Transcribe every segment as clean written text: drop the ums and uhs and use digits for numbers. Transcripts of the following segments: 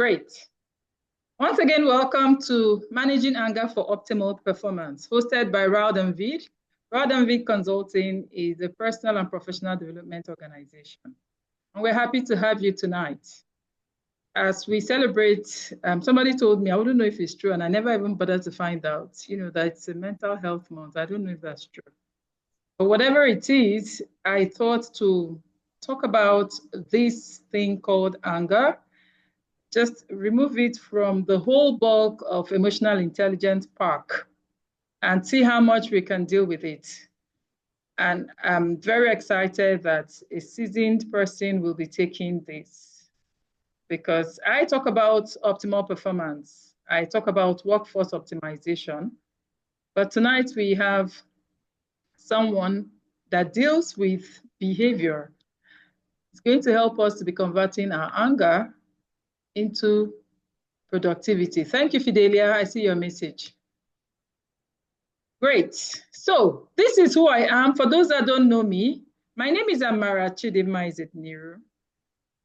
Great. Once again, welcome to Managing Anger for Optimal Performance, hosted by Rowd & Vid. Rowd & Vid Consulting is a personal and professional development organization. And we're happy to have you tonight. As we celebrate, somebody told me, I wouldn't know if it's true, and I never even bothered to find out, that it's a mental health month. I don't know if that's true. But whatever it is, I thought to talk about this thing called anger. Just remove it from the whole bulk of emotional intelligence park and see how much we can deal with it. And I'm very excited that a seasoned person will be taking this, because I talk about optimal performance. I talk about workforce optimization. But tonight we have someone that deals with behavior. It's going to help us to be converting our anger into productivity. Thank you, Fidelia. I see your message. Great. So this is who I am. For those that don't know me, my name is Amara Ezediniru,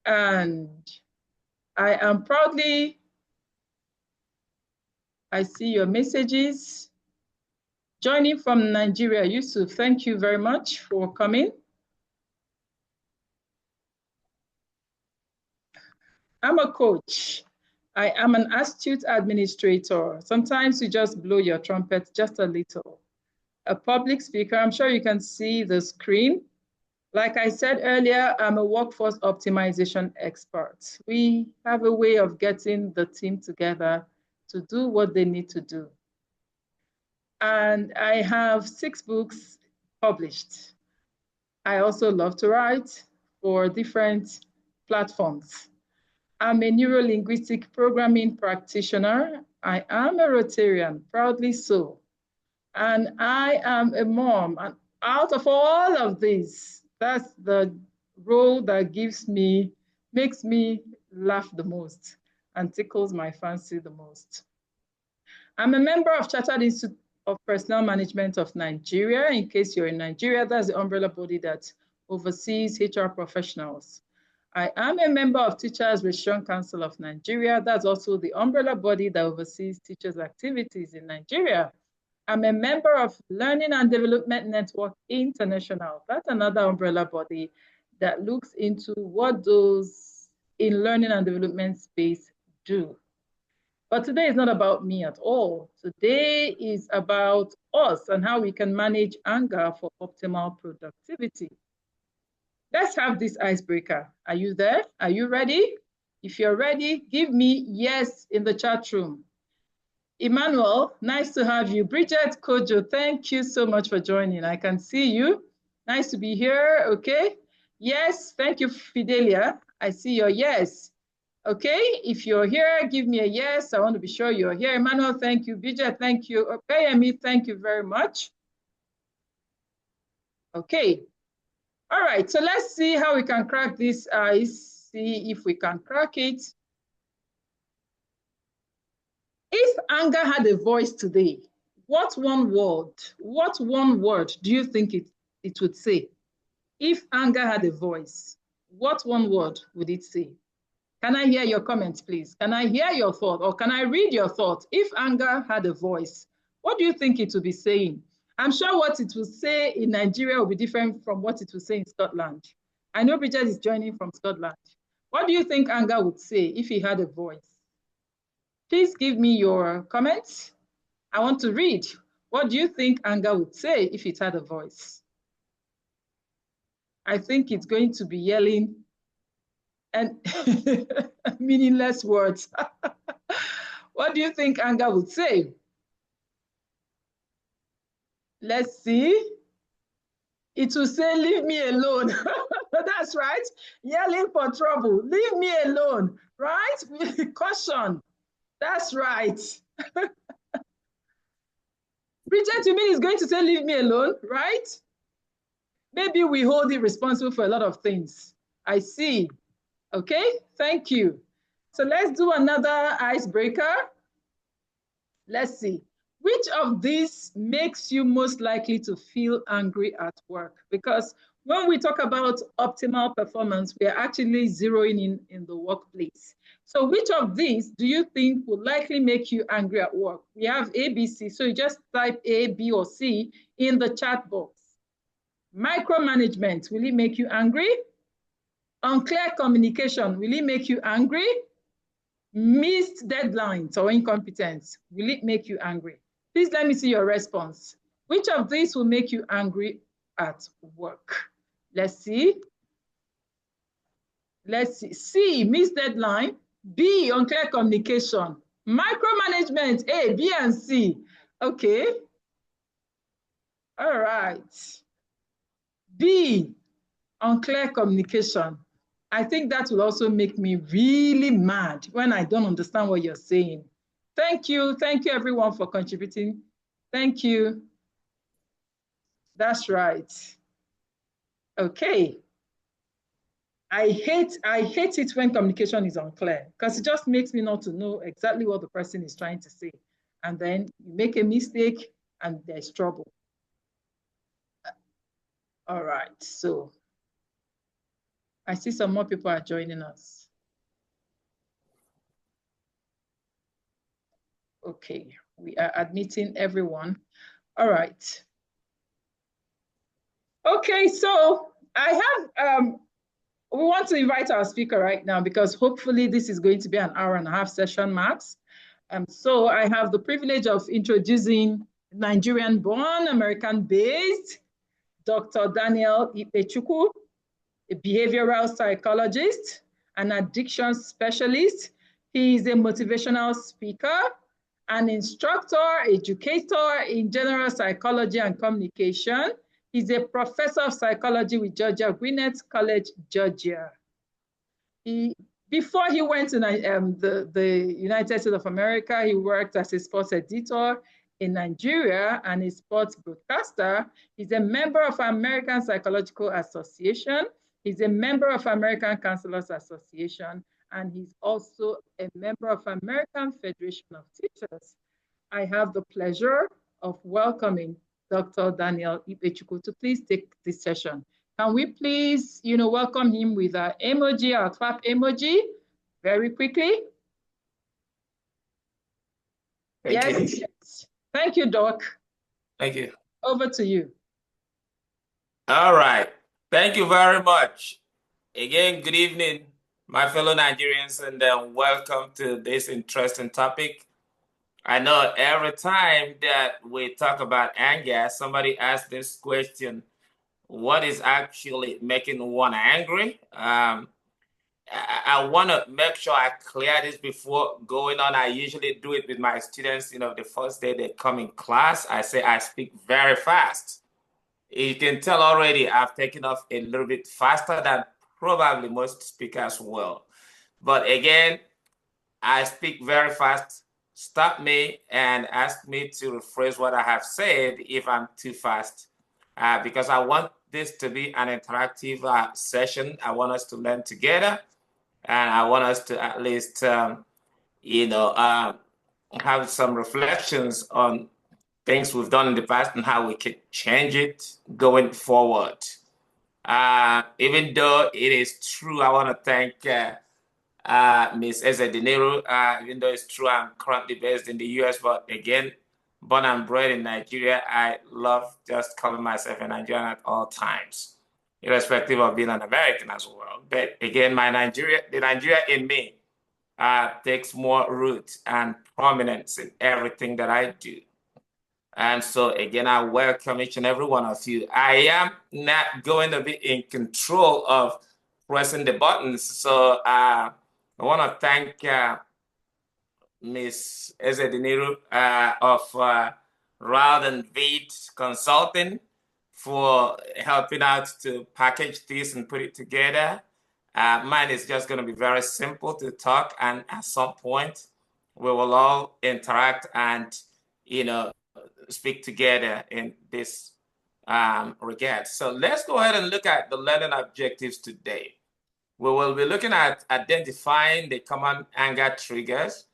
and I am proudly, I see your messages. Joining from Nigeria, Yusuf, thank you very much for coming. I'm a coach. I am an astute administrator. Sometimes you just blow your trumpet just a little. A public speaker, I'm sure you can see the screen. Like I said earlier, I'm a workforce optimization expert. We have a way of getting the team together to do what they need to do. And I have 6 books published. I also love to write for different platforms. I'm a neuro-linguistic programming practitioner. I am a Rotarian, proudly so. And I am a mom. And out of all of these, that's the role that makes me laugh the most and tickles my fancy the most. I'm a member of Chartered Institute of Personnel Management of Nigeria. In case you're in Nigeria, that's the umbrella body that oversees HR professionals. I am a member of Teachers Registration Council of Nigeria. That's also the umbrella body that oversees teachers' activities in Nigeria. I'm a member of Learning and Development Network International. That's another umbrella body that looks into what those in learning and development space do. But today is not about me at all. Today is about us and how we can manage anger for optimal productivity. Let's have this icebreaker. Are you there? Are you ready? If you're ready, give me yes in the chat room. Emmanuel, nice to have you. Bridget Kojo, thank you so much for joining. I can see you. Nice to be here, okay? Yes, thank you, Fidelia. I see your yes. Okay, if you're here, give me a yes. I want to be sure you're here. Emmanuel, thank you. Bridget, thank you. Okay, Amy, thank you very much. Okay. All right, so let's see how we can crack this ice, see if we can crack it. If anger had a voice today, what one word do you think it would say? If anger had a voice, what one word would it say? Can I hear your comments, please? Can I hear your thought, or can I read your thought? If anger had a voice, what do you think it would be saying? I'm sure what it will say in Nigeria will be different from what it will say in Scotland. I know Bridget is joining from Scotland. What do you think anger would say if he had a voice? Please give me your comments. I want to read. What do you think anger would say if it had a voice? I think it's going to be yelling and meaningless words. What do you think anger would say? Let's see. It will say, leave me alone. That's right. Yelling for trouble. Leave me alone, right? Caution. That's right. Bridget, you mean it's going to say, leave me alone, right? Maybe we hold it responsible for a lot of things. I see. Okay, thank you. So let's do another icebreaker. Let's see. Which of these makes you most likely to feel angry at work? Because when we talk about optimal performance, we are actually zeroing in the workplace. So which of these do you think will likely make you angry at work? We have A, B, C. So you just type A, B, or C in the chat box. Micromanagement, will it make you angry? Unclear communication, will it make you angry? Missed deadlines or incompetence, will it make you angry? Please let me see your response. Which of these will make you angry at work? Let's see. Let's see. C, missed deadline. B, unclear communication. Micromanagement, A, B, and C. Okay. All right. B, unclear communication. I think that will also make me really mad when I don't understand what you're saying. Thank you. Thank you, everyone, for contributing. Thank you. That's right. Okay. I hate it when communication is unclear because it just makes me not to know exactly what the person is trying to say. And then you make a mistake and there's trouble. All right, so I see some more people are joining us. Okay, we are admitting everyone. All right. Okay, so I have, we want to invite our speaker right now because hopefully this is going to be an 1.5-hour session max. So I have the privilege of introducing Nigerian-born, American-based, Dr. Daniel Ikpechukwu, a behavioral psychologist, an addiction specialist. He is a motivational speaker, an instructor, educator in general psychology and communication. He's a professor of psychology with Georgia Gwinnett College, Georgia. Before he went to the United States of America, he worked as a sports editor in Nigeria and a sports broadcaster. He's a member of American Psychological Association. He's a member of American Counselors Association, and he's also a member of American Federation of Teachers. I have the pleasure of welcoming Dr. Daniel Ikpechukwu to please take this session. Can we please, welcome him with our emoji, our clap emoji, very quickly? Yes. Thank you, Doc. Thank you. Over to you. All right. Thank you very much. Again, good evening, my fellow Nigerians, and welcome to this interesting topic. I know every time that we talk about anger, somebody asks this question, what is actually making one angry? I want to make sure I clear this before going on. I usually do it with my students, the first day they come in class. I say I speak very fast. You can tell already I've taken off a little bit faster than probably most speakers will. But again, I speak very fast. Stop me and ask me to rephrase what I have said if I'm too fast. Because I want this to be an interactive session. I want us to learn together. And I want us to at least, have some reflections on things we've done in the past and how we can change it going forward. Even though it is true, I want to thank Ms. Ezediniru. Even though it's true, I'm currently based in the US, but again, born and bred in Nigeria, I love just calling myself a Nigerian at all times, irrespective of being an American as well. But again, the Nigeria in me takes more root and prominence in everything that I do. And so again, I welcome each and every one of you. I am not going to be in control of pressing the buttons. So I want to thank Ms. Ezediniru of Rad & Vid Consulting for helping out to package this and put it together. Mine is just going to be very simple to talk, and at some point we will all interact and speak together in this regard. So let's go ahead and look at the learning objectives today. We will be looking at identifying the common anger triggers.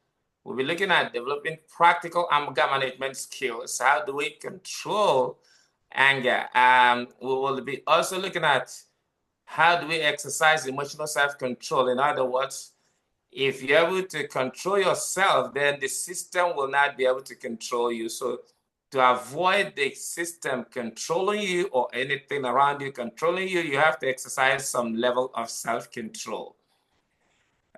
We'll be looking at developing practical anger management skills. How do we control anger? We will be also looking at how do we exercise emotional self-control. In other words, If you're able to control yourself, then the system will not be able to control you. So to avoid the system controlling you or anything around you controlling you, you have to exercise some level of self-control.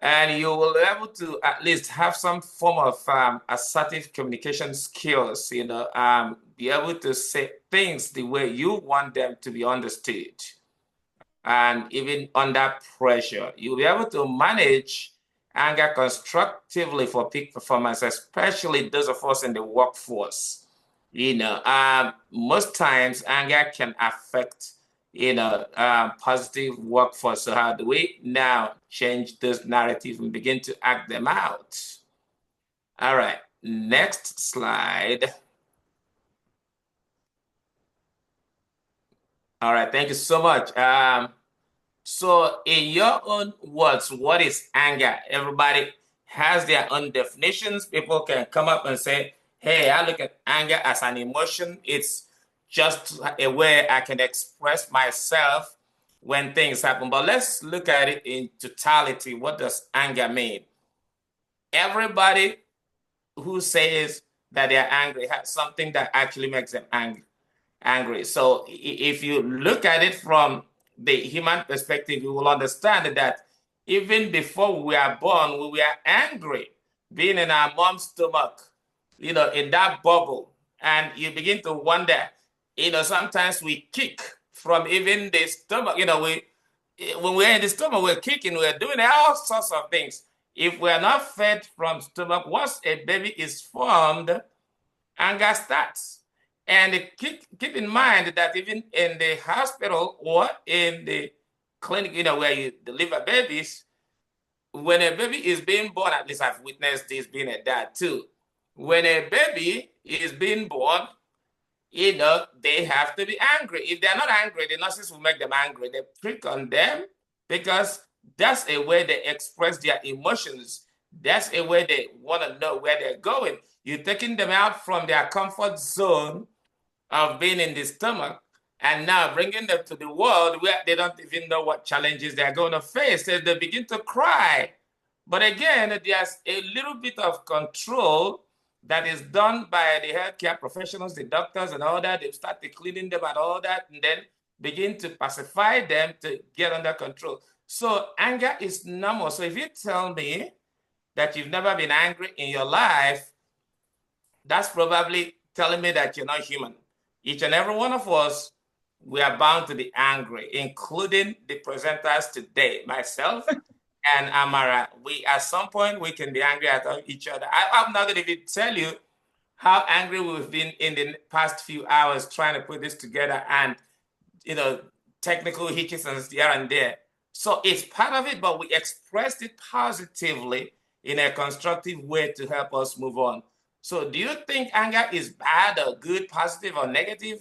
And you will be able to at least have some form of assertive communication skills, be able to say things the way you want them to be understood. And even under pressure, you'll be able to manage anger constructively for peak performance, especially those of us in the workforce. Most times anger can affect positive workforce. So how do we now change those narratives and begin to act them out? All right, next slide. All right, thank you so much. So in your own words, what is anger? Everybody has their own definitions. People can come up and say, hey, I look at anger as an emotion. It's just a way I can express myself when things happen. But let's look at it in totality. What does anger mean? Everybody who says that they're angry has something that actually makes them angry. So if you look at it from the human perspective, you will understand that even before we are born, we were angry, being in our mom's stomach, in that bubble. And you begin to wonder, sometimes we kick from even the stomach, when we're in the stomach, we're kicking, we're doing all sorts of things. If we're not fed from stomach, once a baby is formed, anger starts. And keep in mind that even in the hospital or in the clinic, where you deliver babies, when a baby is being born, at least I've witnessed this being a dad too. When a baby is being born, they have to be angry. If they're not angry, the nurses will make them angry. They prick on them because that's a way they express their emotions. That's a way they want to know where they're going. You're taking them out from their comfort zone of being in the stomach and now bringing them to the world where they don't even know what challenges they're going to face. So they begin to cry. But again, there's a little bit of control that is done by the healthcare professionals, the doctors and all that. They start cleaning them and all that, and then begin to pacify them to get under control. So anger is normal. So if you tell me that you've never been angry in your life, that's probably telling me that you're not human. Each and every one of us, we are bound to be angry, including the presenters today, myself and Amara. At some point, we can be angry at each other. I'm not going to even tell you how angry we've been in the past few hours trying to put this together, and technical hitches and here and there. So it's part of it, but we expressed it positively in a constructive way to help us move on. So do you think anger is bad or good, positive or negative?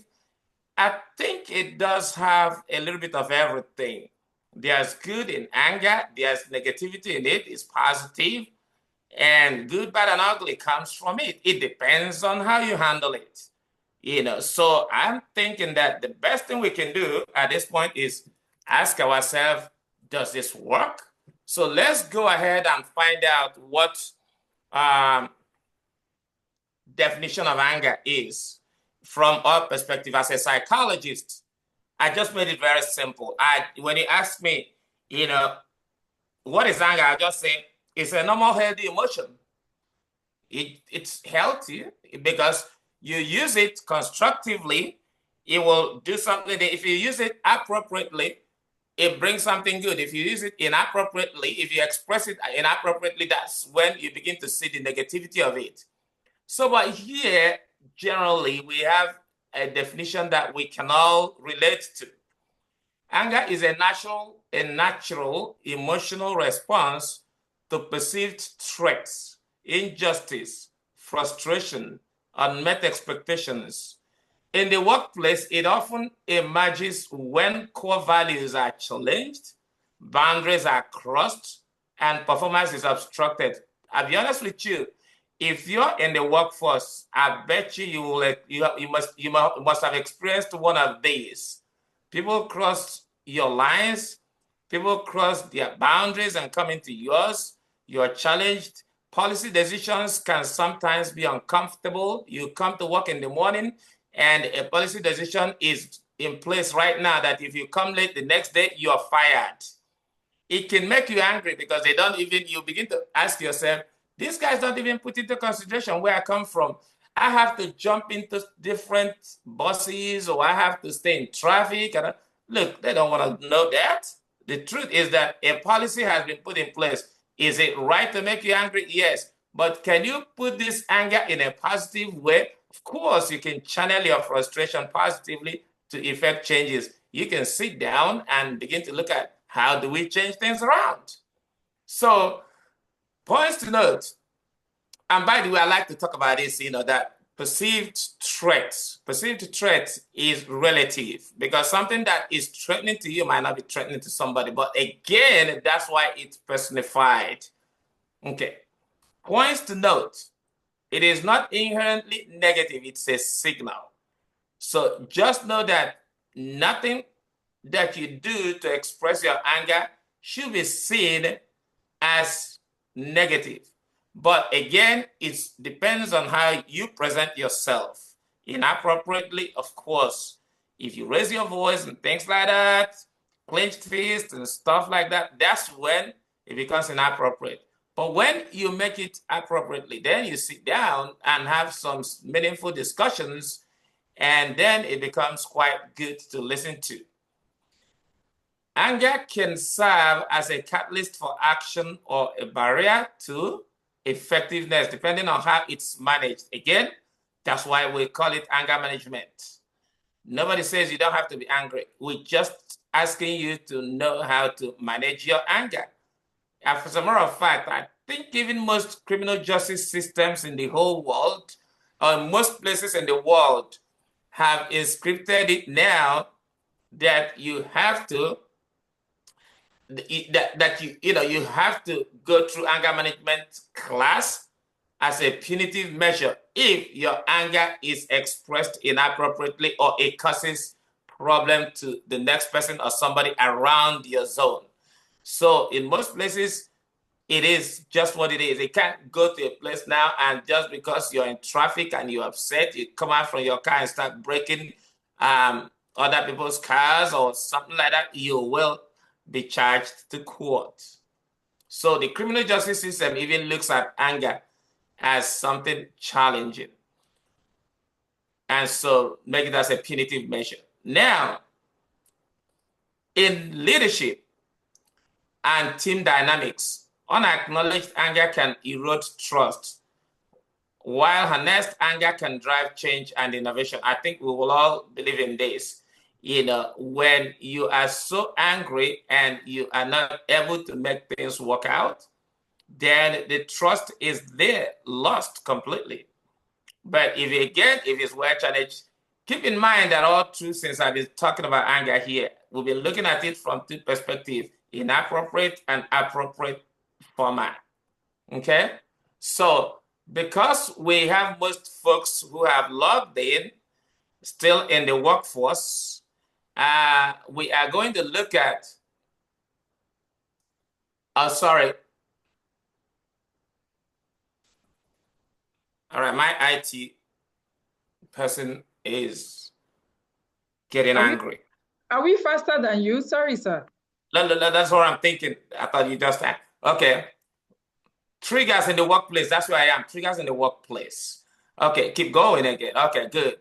I think it does have a little bit of everything. There's good in anger, there's negativity in it, it's positive, and good, bad, and ugly comes from it. It depends on how you handle it. So I'm thinking that the best thing we can do at this point is ask ourselves, does this work? So let's go ahead and find out what definition of anger is from our perspective as a psychologist. I just made it very simple. When you ask me, what is anger? I just say it's a normal, healthy emotion. It's healthy because you use it constructively, it will do something. If you use it appropriately, it brings something good. If you use it inappropriately, if you express it inappropriately, that's when you begin to see the negativity of it. So, but here, generally, we have a definition that we can all relate to. Anger is a natural emotional response to perceived threats, injustice, frustration, unmet expectations. In the workplace, it often emerges when core values are challenged, boundaries are crossed, and performance is obstructed. I'll be honest with you, if you're in the workforce, I bet you must have experienced one of these. People cross your lines, people cross their boundaries and come into yours. you're challenged. Policy decisions can sometimes be uncomfortable. You come to work in the morning and a policy decision is in place right now that if you come late the next day, you're fired. It can make you angry because they don't even, you begin to ask yourself, these guys don't even put into consideration where I come from. I have to jump into different buses or I have to stay in traffic. And look, they don't want to know that. The truth is that a policy has been put in place. Is it right to make you angry? Yes. But can you put this anger in a positive way? Of course, you can channel your frustration positively to effect changes. You can sit down and begin to look at how do we change things around. So, points to note. And by the way, I like to talk about this, that perceived threats is relative because something that is threatening to you might not be threatening to somebody. But again, that's why it's personified. Okay. Points to note. It is not inherently negative. It's a signal. So just know that nothing that you do to express your anger should be seen as negative. But again, it depends on how you present yourself. Inappropriately, of course. If you raise your voice and things like that, clenched fists and stuff like that, that's when it becomes inappropriate. But when you make it appropriately, then you sit down and have some meaningful discussions, and then it becomes quite good to listen to. Anger can serve as a catalyst for action or a barrier to effectiveness, depending on how it's managed. Again, that's why we call it anger management. Nobody says you don't have to be angry. We're just asking you to know how to manage your anger. As a matter of fact, I think even most criminal justice systems in the whole world, or most places in the world, have inscripted it now that you have to you have to go through anger management class as a punitive measure if your anger is expressed inappropriately or it causes problem to the next person or somebody around your zone. So in most places, it is just what it is. You can't go to a place now and just because you're in traffic and you're upset, you come out from your car and start breaking other people's cars or something like that, you will be charged to court. So the criminal justice system even looks at anger as something challenging. And so make it as a punitive measure. Now, in leadership and team dynamics, unacknowledged anger can erode trust, while harnessed anger can drive change and innovation. I think we will all believe in this. When you are so angry and you are not able to make things work out, then the trust is there, lost completely. But if it's well challenged, keep in mind that all through since I've been talking about anger here, we've been looking at it from two perspectives, inappropriate and appropriate format. Okay? So because we have most folks who have logged in, still in the workforce, we are going to look at, sorry. All right, my IT person is getting angry. Are we faster than you? Sorry, sir. No, that's what I'm thinking. I thought you just had. Okay. Triggers in the workplace. That's where I am. Triggers in the workplace. Okay, keep going again. Okay, good.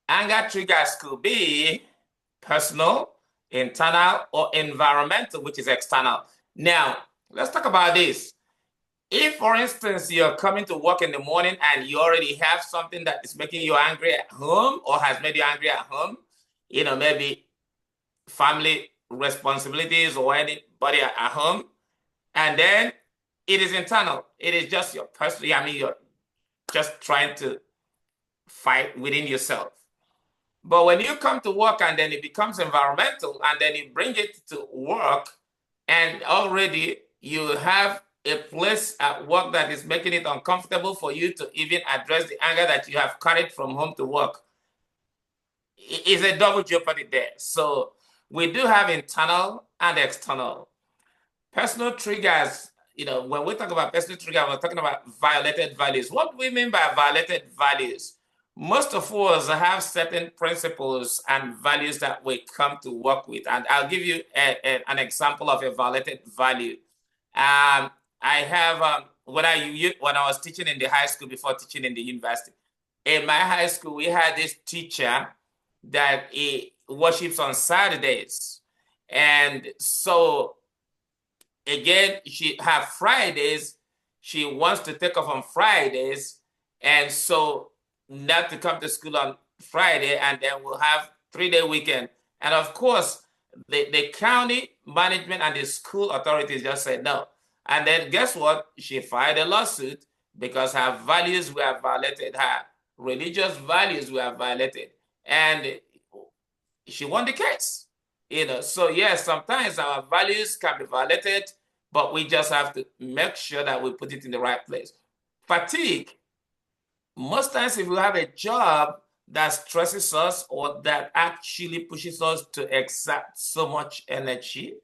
Anger triggers could be personal, internal, or environmental, which is external. Now, let's talk about this. If, for instance, you're coming to work in the morning and you already have something that is making you angry at home or has made you angry at home, maybe family responsibilities or anybody at home, and then it is internal. It is just your personal, you're just trying to fight within yourself. But when you come to work and then it becomes environmental and then you bring it to work and already you have a place at work that is making it uncomfortable for you to even address the anger that you have carried from home to work, it's a double jeopardy there. So we do have internal and external. Personal triggers when we talk about personal trigger, we're talking about violated values. What do we mean by violated values? Most of us have certain principles and values that we come to work with. And I'll give you an example of a violated value. I have, when I was teaching in the high school before teaching in the university, in my high school, we had this teacher that he worships on Saturdays. And so, again, she have Fridays. She wants to take off on Fridays. And so not to come to school on Friday, and then we'll have 3-day weekend. And of course, the county management and the school authorities just said no. And then guess what? She filed a lawsuit because her values were violated, her religious values were violated. And she won the case. So yes, sometimes our values can be violated, but we just have to make sure that we put it in the right place. Fatigue. Most times, if we have a job that stresses us or that actually pushes us to exert so much energy,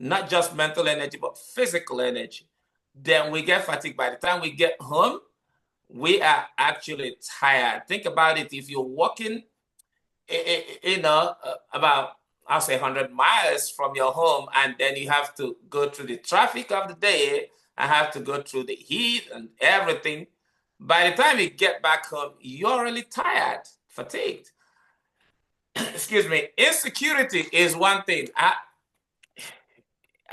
not just mental energy, but physical energy, then we get fatigued. By the time we get home, we are actually tired. Think about it. If you're walking, about, I'll say 100 miles from your home, and then you have to go through the traffic of the day and have to go through the heat and everything. By the time you get back home, you're really tired, fatigued. Excuse me. Insecurity is one thing. I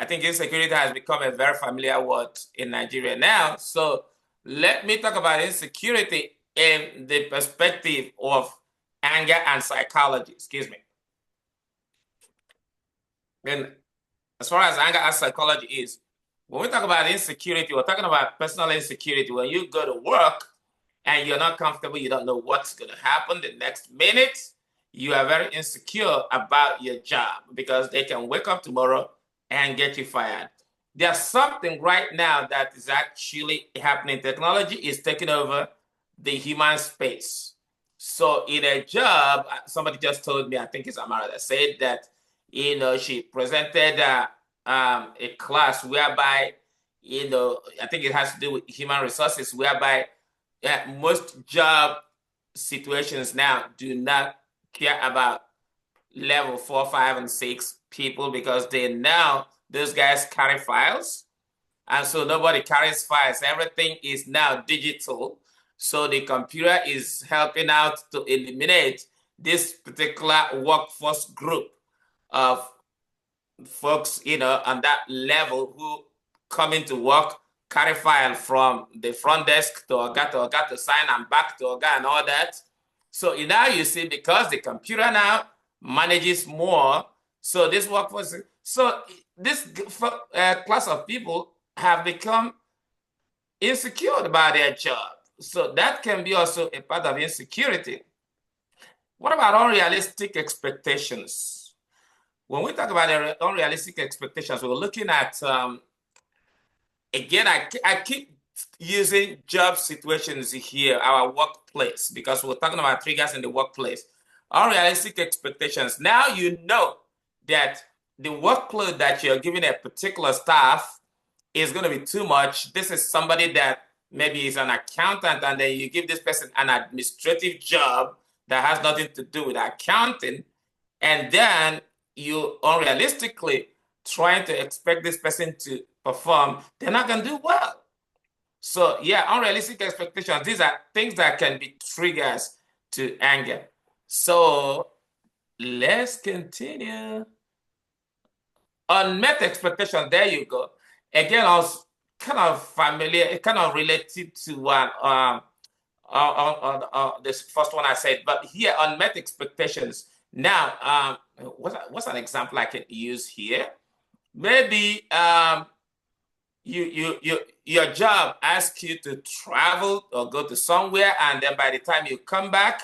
think insecurity has become a very familiar word in Nigeria now. So let me talk about insecurity in the perspective of anger and psychology. Excuse me. And as far as anger and psychology is, when we talk about insecurity, we're talking about personal insecurity. When you go to work and you're not comfortable, you don't know what's going to happen the next minute, you are very insecure about your job because they can wake up tomorrow and get you fired. There's something right now that is actually happening. Technology is taking over the human space. So in a job, somebody just told me, I think it's Amara, that said that, she presented a class whereby, I think it has to do with human resources, whereby most job situations now do not care about level 4, 5, and 6 people because those guys carry files. And so nobody carries files. Everything is now digital. So the computer is helping out to eliminate this particular workforce group of folks, on that level who come into work, carry file from the front desk to Oga to sign and back to Oga and all that. So now you see, because the computer now manages more, so this workforce, so this class of people have become insecure about their job. So that can be also a part of insecurity. What about unrealistic expectations? When we talk about unrealistic expectations, we're looking at, again, I keep using job situations here, our workplace, because we're talking about triggers in the workplace. Unrealistic expectations. Now you know that the workload that you're giving a particular staff is going to be too much. This is somebody that maybe is an accountant, and then you give this person an administrative job that has nothing to do with accounting, and then you unrealistically trying to expect this person to perform, they're not going to do well. So yeah, unrealistic expectations, these are things that can be triggers to anger. So let's continue. Unmet expectations, there you go. Again, I was kind of familiar, kind of related to this first one I said, but here, unmet expectations. Now, what's an example I can use here? Maybe your job asks you to travel or go to somewhere, and then by the time you come back,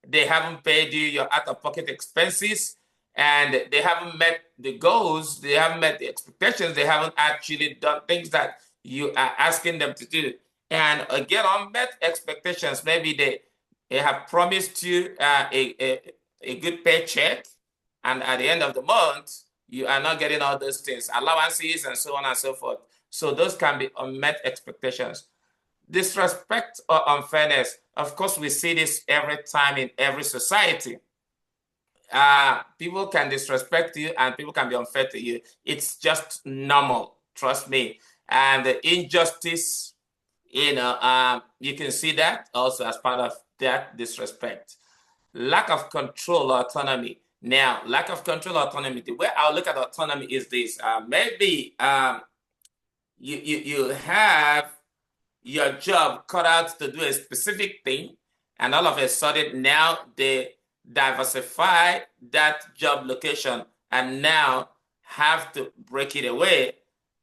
they haven't paid you your out-of-pocket expenses, and they haven't met the goals, they haven't met the expectations, they haven't actually done things that you are asking them to do. And again, unmet expectations, maybe they have promised you a good paycheck, and at the end of the month, you are not getting all those things, allowances and so on and so forth. So those can be unmet expectations. Disrespect or unfairness. Of course, we see this every time in every society. People can disrespect you and people can be unfair to you. It's just normal, trust me. And the injustice, you can see that also as part of that disrespect. Lack of control or autonomy. Now, lack of control or autonomy, the way I'll look at autonomy is this. Maybe you have your job cut out to do a specific thing, and all of a sudden now they diversify that job location and now have to break it away.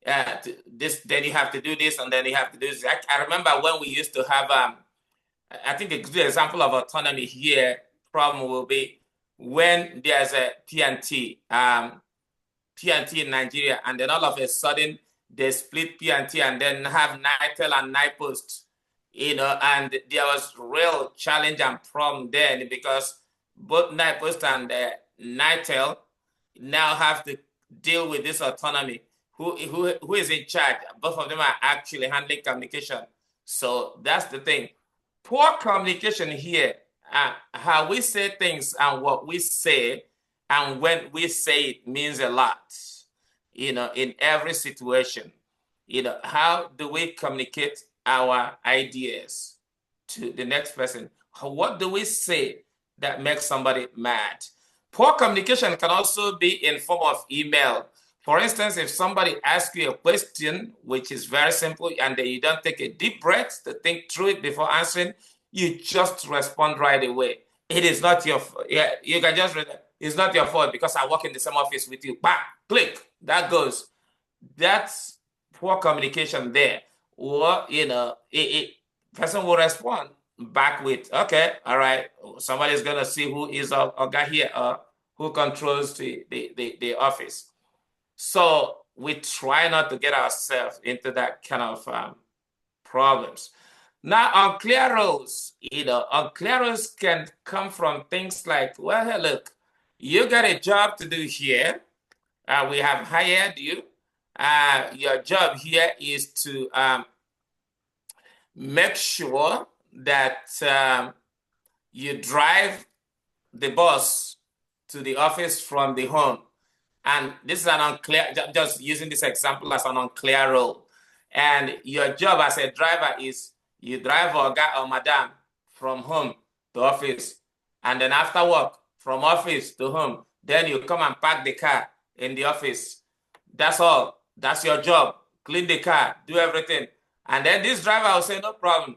Then you have to do this, and then you have to do this. I remember when we used to have, I think a good example of autonomy here problem will be when there's a P&T in Nigeria, and then all of a sudden they split P&T and then have Nitel and Nipost, and there was real challenge and problem then because both Nipost and Nitel now have to deal with this autonomy. Who is in charge? Both of them are actually handling communication. So that's the thing. Poor communication here, how we say things and what we say and when we say it means a lot, in every situation. How do we communicate our ideas to the next person? What do we say that makes somebody mad? Poor communication can also be in form of email. For instance, if somebody asks you a question, which is very simple, and then you don't take a deep breath to think through it before answering, you just respond right away. It is not your fault. Yeah, you can just, it's not your fault because I work in the same office with you. Bang, click, that goes. That's poor communication there. Or, person will respond back with, okay, all right, somebody's going to see who is a guy here, who controls the office. So we try not to get ourselves into that kind of problems. Now, unclear roles, unclear roles can come from things like, well, hey, look, you got a job to do here. We have hired you. Your job here is to make sure that you drive the bus to the office from the home. And this is an unclear, just using this example as an unclear role. And your job as a driver is you drive or guy or madam from home to office. And then after work, from office to home, then you come and park the car in the office. That's all. That's your job. Clean the car, do everything. And then this driver will say, no problem.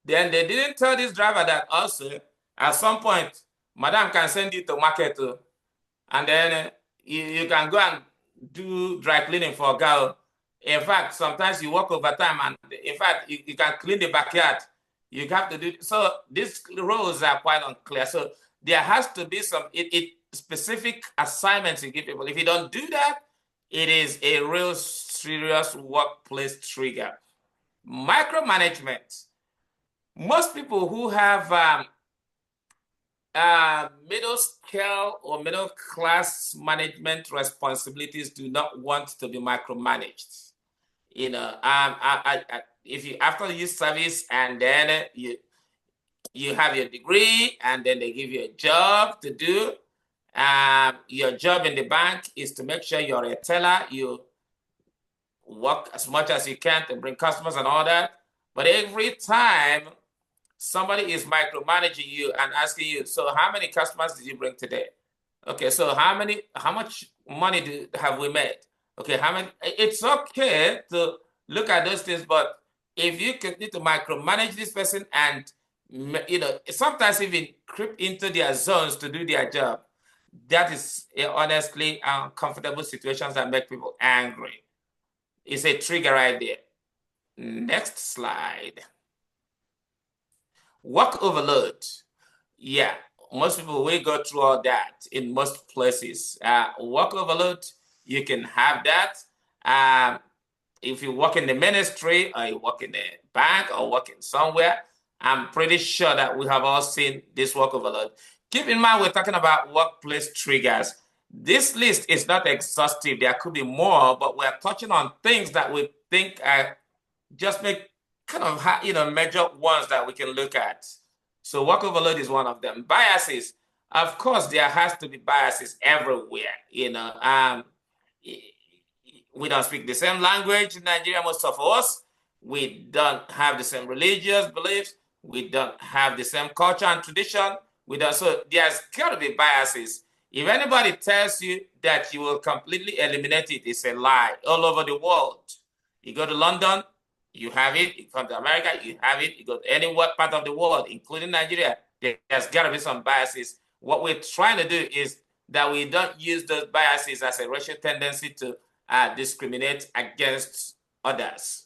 Then they didn't tell this driver that also, at some point, madam can send you to market too. And then you can go and do dry cleaning for a girl. In fact, sometimes you work overtime, and in fact, you can clean the backyard. You have to do, so these roles are quite unclear. So there has to be some specific assignments you give people. If you don't do that, it is a real serious workplace trigger. Micromanagement. Most people who have middle scale or middle class management responsibilities do not want to be micromanaged. If you after you service and then you have your degree and then they give you a job to do. Your job in the bank is to make sure you're a teller. You work as much as you can to bring customers and all that. But every time somebody is micromanaging you and asking you, so how many customers did you bring today? Okay, so how much money have we made? Okay, how many? It's okay to look at those things, but if you continue to micromanage this person and sometimes even creep into their zones to do their job, that is honestly uncomfortable situations that make people angry. It's a trigger right there. Next slide. Work overload. Yeah, most people will go through all that in most places. Work overload, you can have that. If you work in the ministry or you work in the bank or working somewhere, I'm pretty sure that we have all seen this work overload. Keep in mind, we're talking about workplace triggers. This list is not exhaustive. There could be more, but we're touching on things that we think are just make kind of major ones that we can look at. So work overload is one of them. Biases, of course, there has to be biases everywhere. We don't speak the same language in Nigeria, most of us. We don't have the same religious beliefs. We don't have the same culture and tradition. So there's got to be biases. If anybody tells you that you will completely eliminate it, it's a lie. All over the world. You go to London, you have it. You come to America, you have it. You go to any part of the world, including Nigeria, there's got to be some biases. What we're trying to do is that we don't use those biases as a racial tendency to discriminate against others.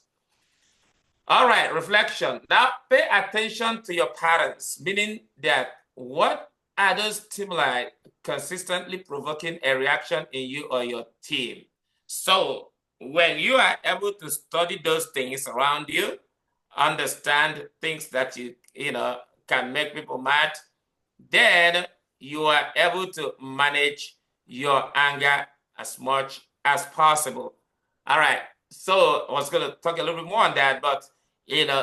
All right, reflection. Now pay attention to your patterns, meaning that what are those stimuli consistently provoking a reaction in you or your team? So when you are able to study those things around you, understand things that you can make people mad, then you are able to manage your anger as much as possible. All right. So I was going to talk a little bit more on that, but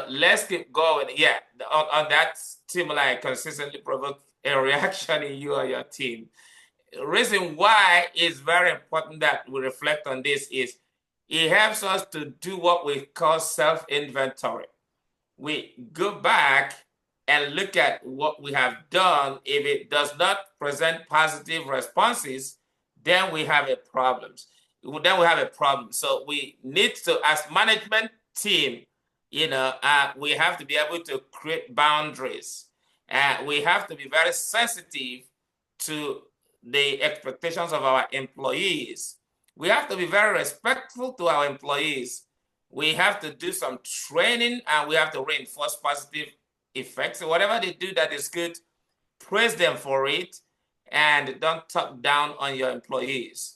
let's keep going. Yeah, on that stimuli consistently provoke a reaction in you or your team. The reason why it's very important that we reflect on this is it helps us to do what we call self-inventory. We go back and look at what we have done. If it does not present positive responses, then we have a problem. So we need to, as management team, we have to be able to create boundaries. We have to be very sensitive to the expectations of our employees. We have to be very respectful to our employees. We have to do some training, and we have to reinforce positive effects. So whatever they do that is good, praise them for it, and don't talk down on your employees.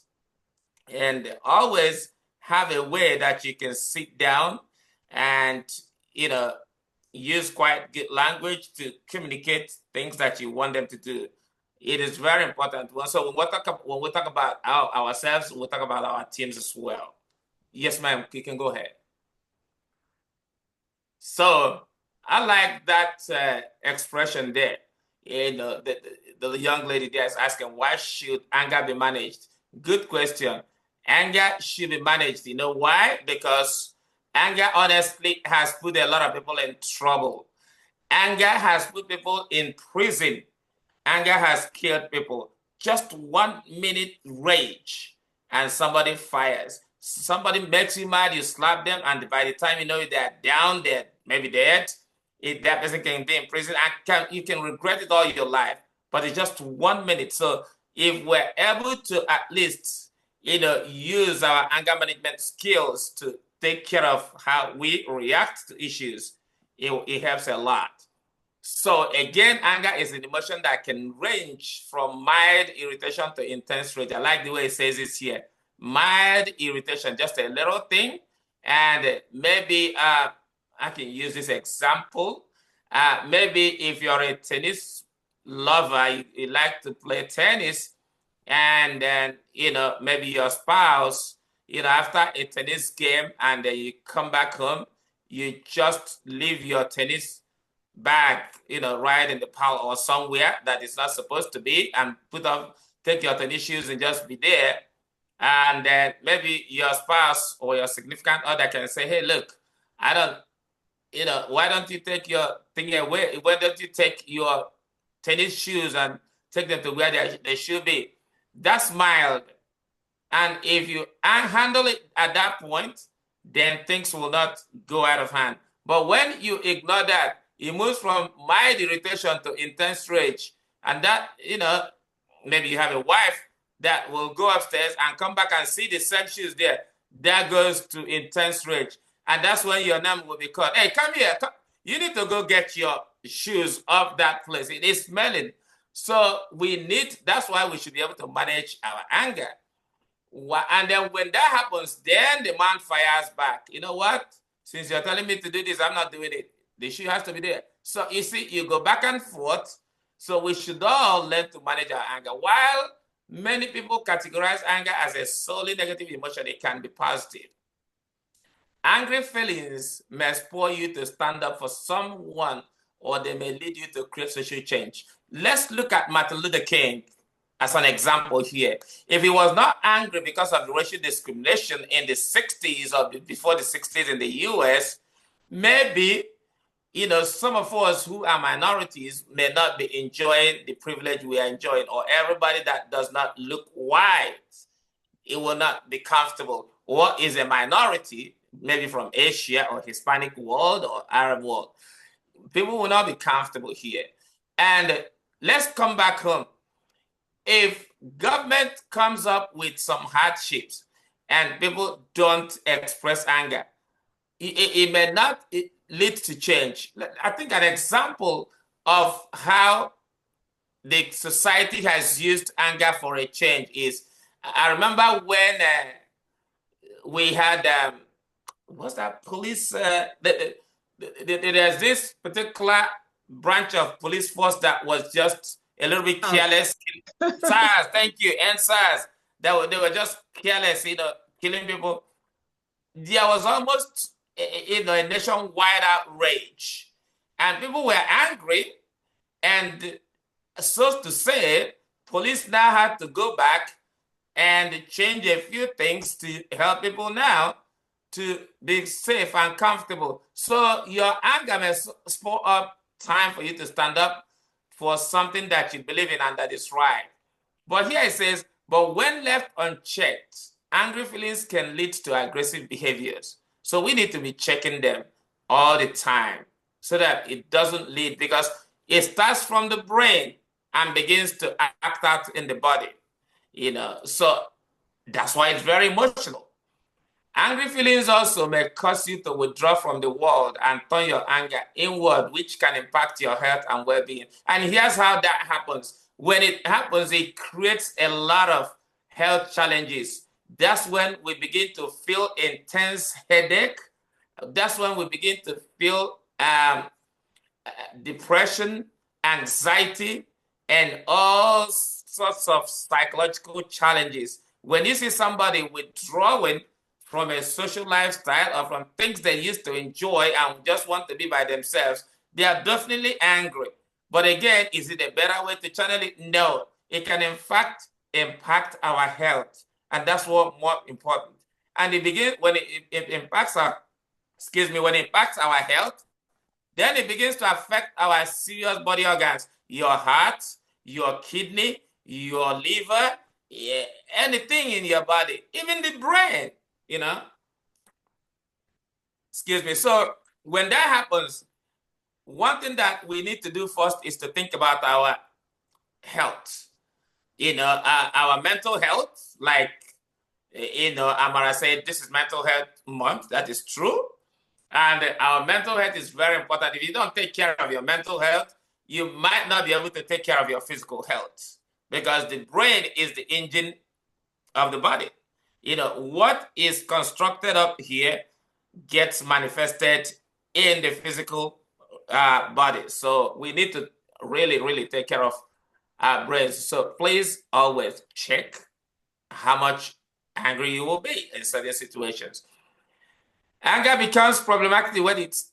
And always have a way that you can sit down and use quite good language to communicate things that you want them to do. It is very important. So when we talk about ourselves, we talk about our teams as well. Yes, ma'am, you can go ahead. So I like that expression there. The young lady there is asking, why should anger be managed? Good question. Anger should be managed. You know why? Because anger honestly has put a lot of people in trouble. Anger has put people in prison. Anger has killed people. Just 1 minute rage and somebody fires. Somebody makes you mad, you slap them, and by the time you know they're down, they're maybe dead, that person can be in prison, and you can regret it all your life. But it's just 1 minute. So if we're able to at least use our anger management skills to take care of how we react to issues, it helps a lot. So again, anger is an emotion that can range from mild irritation to intense rage. I like the way it says it here. Mild irritation, just a little thing. And maybe I can use this example. Maybe if you're a tennis lover, you like to play tennis, and then, maybe your spouse, after a tennis game, and then you come back home, you just leave your tennis bag, right in the pile or somewhere that is not supposed to be, and take your tennis shoes and just be there. And then maybe your spouse or your significant other can say, hey, look, why don't you take your thing away? Why don't you take your tennis shoes and take them to where they should be? That's mild. And if you handle it at that point, then things will not go out of hand. But when you ignore that, it moves from mild irritation to intense rage. And that, maybe you have a wife that will go upstairs and come back and see the same shoes there. That goes to intense rage. And that's when your name will be called. Hey, come here. You need to go get your shoes off that place. It is smelling. So that's why we should be able to manage our anger. And then when that happens, then the man fires back. You know what? Since you're telling me to do this, I'm not doing it. The shoe has to be there. So you see, you go back and forth. So we should all learn to manage our anger. While Many people categorize anger as a solely negative emotion. It can be positive. Angry feelings may spur you to stand up for someone, or they may lead you to create social change. Let's look at Martin Luther King as an example here. If he was not angry because of racial discrimination in the 60s or before the 60s in the US, maybe, you know, some of us who are minorities may not be enjoying the privilege we are enjoying, or everybody that does not look white, it will not be comfortable. Or is a minority, maybe from Asia or Hispanic world or Arab world. People will not be comfortable here. And let's come back home. If government comes up with some hardships and people don't express anger, it may not lead to change. I think an example of how the society has used anger for a change is, I remember when we had, what's that police, there's this particular branch of police force that was just a little bit careless. SARS, thank you, and SARS. They were just careless, you know, killing people. There was almost, you know, a nationwide outrage, and people were angry, and so to say, police now had to go back and change a few things to help people now to be safe and comfortable. So your anger may spur up time for you to stand up for something that you believe in and that is right. But here it says, but when left unchecked, angry feelings can lead to aggressive behaviors. So we need to be checking them all the time so that it doesn't lead, because it starts from the brain and begins to act out in the body. You know, so that's why it's very emotional. Angry feelings also may cause you to withdraw from the world and turn your anger inward, which can impact your health and well-being. And here's how that happens. When it happens, it creates a lot of health challenges. That's when we begin to feel intense headache. That's when we begin to feel depression, anxiety, and all sorts of psychological challenges. When you see somebody withdrawing from a social lifestyle or from things they used to enjoy and just want to be by themselves, they are definitely angry. But again, is it a better way to channel it? No. It can in fact impact our health. And that's what more important. And it begins when it impacts our, when it impacts our health, then it begins to affect our serious body organs, your heart, your kidney, your liver, yeah, anything in your body, even the brain, you know. So when that happens, one thing that we need to do first is to think about our health, you know, our mental health. Like, you know, Amara said, this is mental health month. That is true. And our mental health is very important. If you don't take care of your mental health, you might not be able to take care of your physical health, because the brain is the engine of the body. You know, what is constructed up here gets manifested in the physical body. So we need to really, really take care of our brains. So please always check how much angry you will be in certain situations. Anger becomes problematic when it's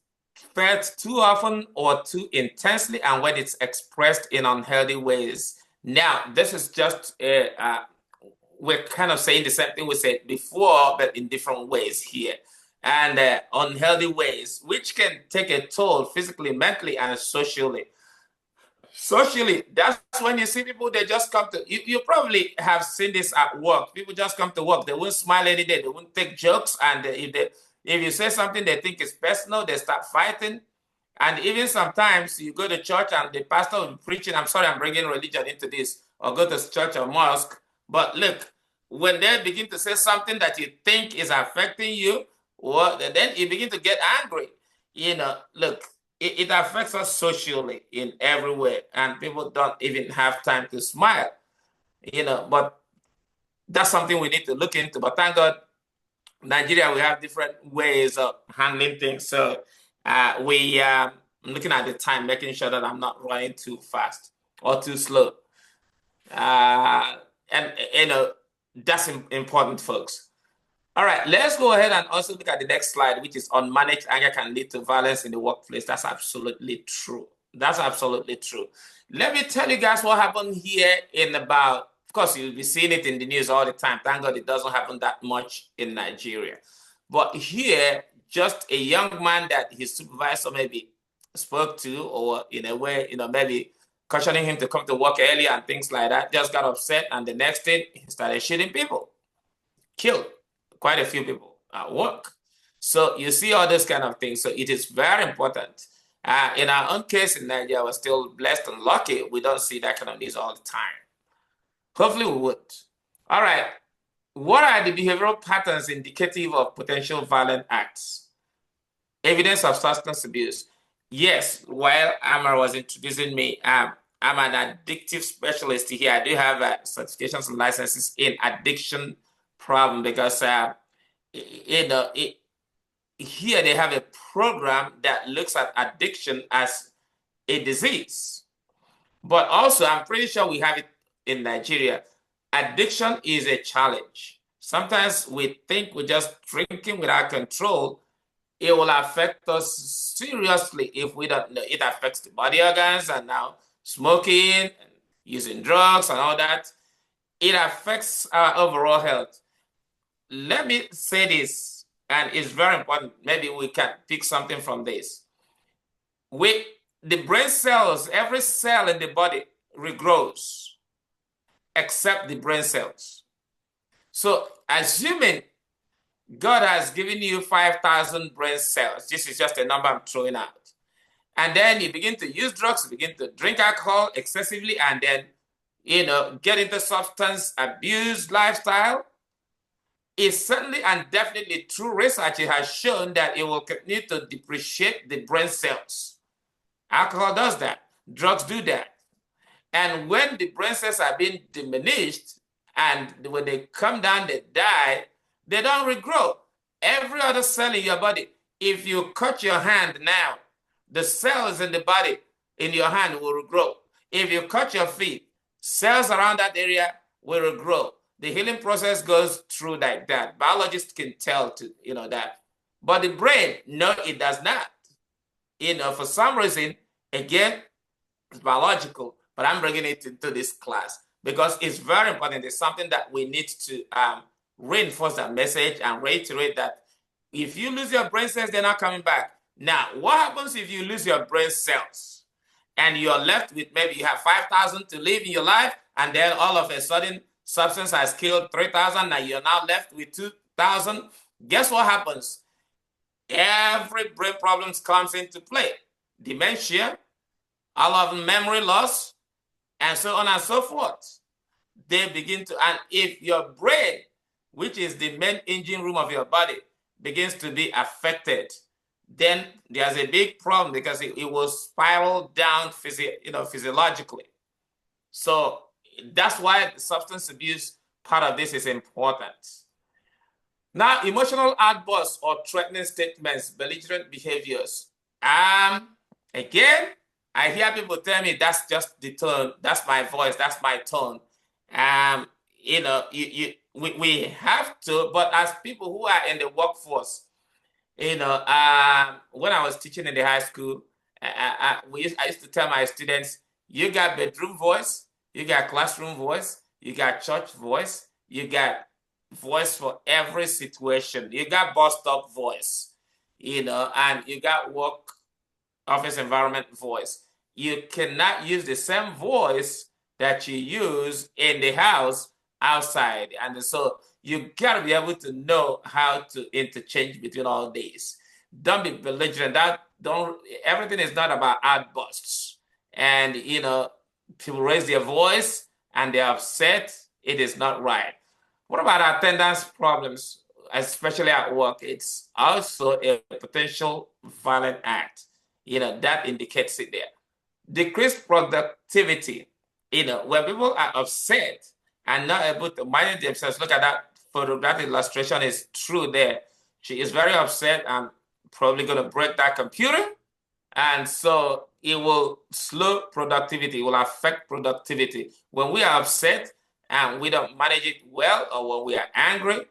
felt too often or too intensely, and when it's expressed in unhealthy ways. Now, this is just, we're kind of saying the same thing we said before, but in different ways here. And unhealthy ways, which can take a toll physically, mentally, and socially. Socially, that's when you see people, they just come to, you probably have seen this at work. People just come to work, they won't smile any day, they won't take jokes, and if you say something they think is personal, they start fighting. And even sometimes you go to church and the pastor will be preaching, I'm sorry, I'm bringing religion into this, or go to church or mosque. But look, when they begin to say something that you think is affecting you, well, then you begin to get angry. You know, look, it affects us socially in every way, and people don't even have time to smile, you know, but that's something we need to look into. But thank God, Nigeria, we have different ways of handling things. So I'm looking at the time, making sure that I'm not running too fast or too slow. And, that's important, folks. All right, let's go ahead and also look at the next slide, which is unmanaged anger can lead to violence in the workplace. That's absolutely true. That's absolutely true. Let me tell you guys what happened here in about, of course, you'll be seeing it in the news all the time. Thank God it doesn't happen that much in Nigeria. But here, just a young man that his supervisor maybe spoke to, or in a way, maybe cautioning him to come to work early and things like that, just got upset. And the next thing, he started shooting people, killed quite a few people at work. So you see all those kind of things. So it is very important. In our own case in Nigeria, we're still blessed and lucky. We don't see that kind of news all the time. Hopefully we would. All right. What are the behavioral patterns indicative of potential violent acts? Evidence of substance abuse. Yes, while Amara was introducing me, I'm an addictive specialist here. I do have certifications and licenses in addiction problem because here they have a program that looks at addiction as a disease. But also, I'm pretty sure we have it in Nigeria. Addiction is a challenge. Sometimes we think we're just drinking without control. It will affect us seriously if we don't know. It affects the body organs, and now smoking, using drugs and all that. It affects our overall health. Let me say this, and it's very important. Maybe we can pick something from this. With the brain cells, every cell in the body regrows, except the brain cells. So assuming God has given you 5,000 brain cells, this is just a number I'm throwing out, and then you begin to use drugs, you begin to drink alcohol excessively, and then, get into substance abuse lifestyle, it's certainly and definitely true. Research has shown that it will continue to depreciate the brain cells. Alcohol does that. Drugs do that. And when the brain cells are being diminished, and when they come down, they die, they don't regrow. Every other cell in your body, if you cut your hand now, the cells in the body in your hand will regrow. If you cut your feet, cells around that area will regrow. The healing process goes through like that. Biologists can tell that. But the brain, no, it does not. For some reason, again, it's biological, but I'm bringing it into this class because it's very important. It's something that we need to reinforce that message and reiterate that if you lose your brain cells, they're not coming back. Now, what happens if you lose your brain cells and you're left with, maybe you have 5,000 to live in your life, and then all of a sudden, substance has killed 3,000, and you're now left with 2,000. Guess what happens? Every brain problems comes into play. Dementia, all of memory loss, and so on and so forth. They begin to, and if your brain, which is the main engine room of your body, begins to be affected, then there's a big problem because it will spiral down physiologically. So that's why the substance abuse part of this is important. Now, emotional outbursts or threatening statements, belligerent behaviors. Again, I hear people tell me that's just the tone, that's my voice, that's my tone. We have to, but as people who are in the workforce, when I was teaching in the high school, I used to tell my students, you got bedroom voice, you got classroom voice, you got church voice, you got voice for every situation. You got bus stop voice, and you got work office environment voice. You cannot use the same voice that you use in the house outside. And so you gotta be able to know how to interchange between all these. Don't be belligerent. Everything is not about outbursts. And people raise their voice and they're upset. It is not right. What about attendance problems, especially at work? It's also a potential violent act. That indicates it there. Decreased productivity. When people are upset and not able to manage themselves, look at that photo. That illustration is true there. She is very upset and probably going to break that computer. And so it will slow productivity, it will affect productivity. When we are upset and we don't manage it well, or when we are angry,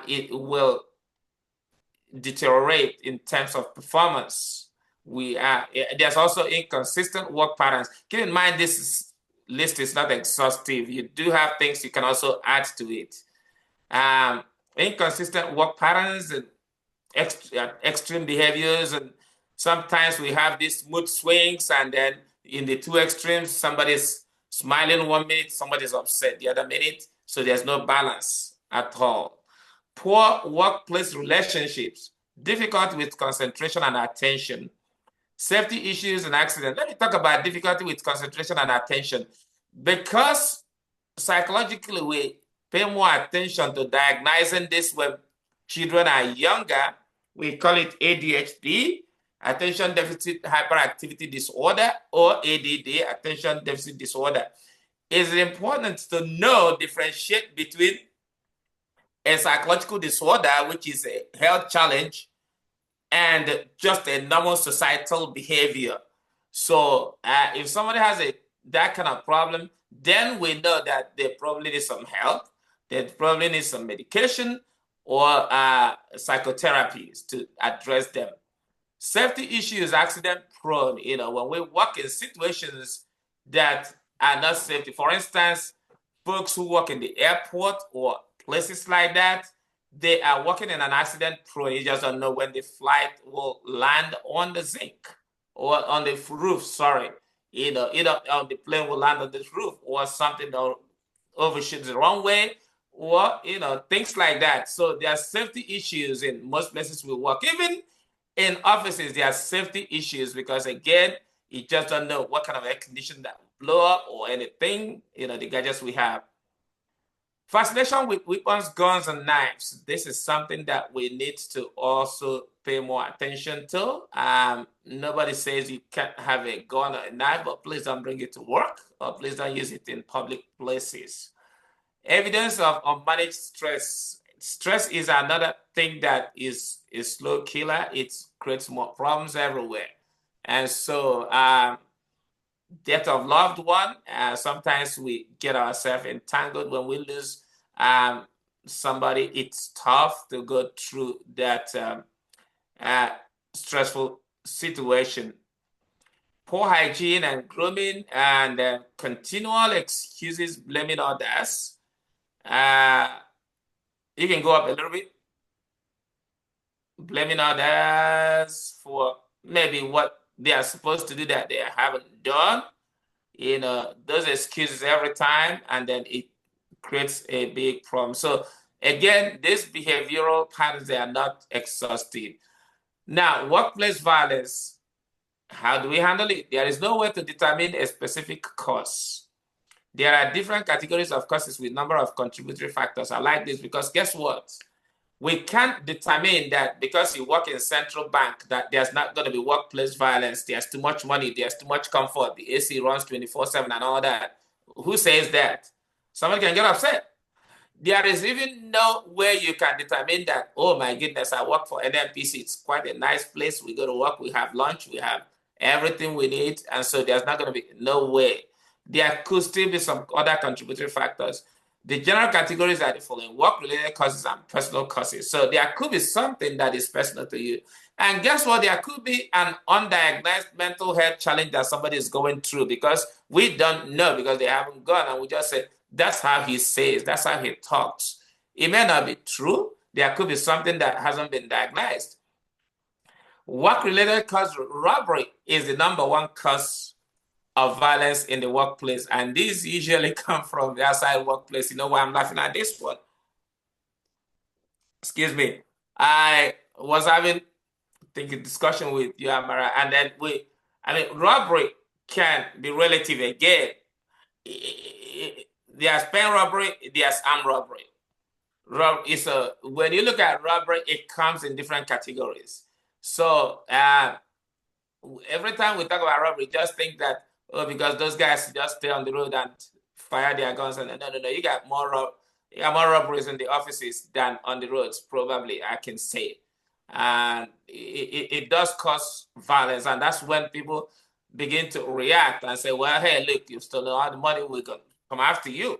it will deteriorate in terms of performance. There's also inconsistent work patterns. Keep in mind, list is not exhaustive. You do have things you can also add to it. Inconsistent work patterns and extreme behaviors, and sometimes we have these mood swings, and then in the two extremes, somebody's smiling 1 minute, somebody's upset the other minute, so there's no balance at all. Poor workplace relationships, difficulty with concentration and attention, safety issues and accidents. Let me talk about difficulty with concentration and attention, because psychologically we pay more attention to diagnosing this when children are younger. We call it ADHD, attention deficit hyperactivity disorder, or ADD, attention deficit disorder. It's important to differentiate between a psychological disorder, which is a health challenge, and just a normal societal behavior. So if somebody has that kind of problem, then we know that they probably need some help. They probably need some medication or psychotherapies to address them. Safety issues, accident prone, when we work in situations that are not safety. For instance, folks who work in the airport or places like that, they are working in an accident prone. You just don't know when the flight will land on the zinc or on the roof, sorry. Either on the plane will land on the roof, or something that overshoots the wrong way, or things like that. So there are safety issues in most places we work. Even in offices, there are safety issues, because again, you just don't know what kind of air condition that will blow up or anything, the gadgets we have. Fascination with weapons, guns, and knives. This is something that we need to also pay more attention to. Nobody says you can't have a gun or a knife, but please don't bring it to work, or please don't use it in public places. Evidence of unmanaged stress. Stress is another thing that is a slow killer. It creates more problems everywhere. And so death of loved one, sometimes we get ourselves entangled when we lose somebody. It's tough to go through that stressful situation. Poor hygiene and grooming, and continual excuses, blaming others. You can go up a little bit. Blaming others for maybe what they are supposed to do that they haven't done. Those excuses every time, and then it creates a big problem. So again, these behavioral patterns, they are not exhaustive. Now, workplace violence, how do we handle it? There is no way to determine a specific cause. There are different categories of causes with number of contributory factors. I like this because guess what? We can't determine that because you work in central bank that there's not going to be workplace violence. There's too much money. There's too much comfort. The AC runs 24/7 and all that. Who says that? Someone can get upset. There is even no way you can determine that, oh my goodness, I work for NMPC. It's quite a nice place. We go to work. We have lunch. We have everything we need. And so there's not going to be no way. There could still be some other contributory factors. The general categories are the following: work-related causes and personal causes. So there could be something that is personal to you. And guess what? There could be an undiagnosed mental health challenge that somebody is going through, because we don't know, because they haven't gone, and we just say, that's how he says, that's how he talks. It may not be true. There could be something that hasn't been diagnosed. Work-related cause, robbery is the #1 cause of violence in the workplace. And these usually come from the outside workplace. You know why I'm laughing at this one? Excuse me. I was having a discussion with you, Amara, and then robbery can be relative again. There's pen robbery, there's armed robbery. When you look at robbery, it comes in different categories. So every time we talk about robbery, just think that, because those guys just stay on the road and fire their guns. And no, you got more robberies in the offices than on the roads, probably, I can say. And it does cause violence. And that's when people begin to react and say, well, hey, look, you've stolen all the money, we're going to come after you.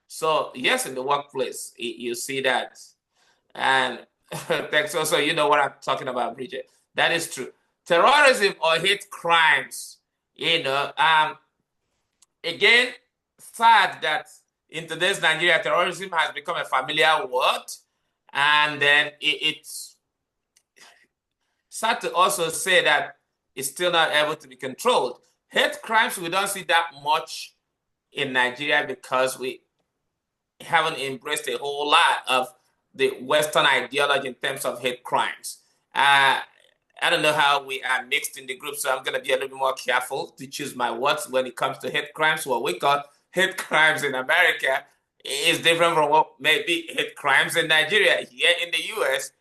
So yes, in the workplace, you see that. And thanks also, you know what I'm talking about, Bridget. That is true. Terrorism or hate crimes, again, sad that in today's Nigeria, terrorism has become a familiar word. And then it's sad to also say that it's still not able to be controlled. Hate crimes, we don't see that much in Nigeria because we haven't embraced a whole lot of the Western ideology in terms of hate crimes. I don't know how we are mixed in the group, so I'm going to be a little bit more careful to choose my words when it comes to hate crimes. What we call hate crimes in America is different from what may be hate crimes in Nigeria. Here in the U.S.,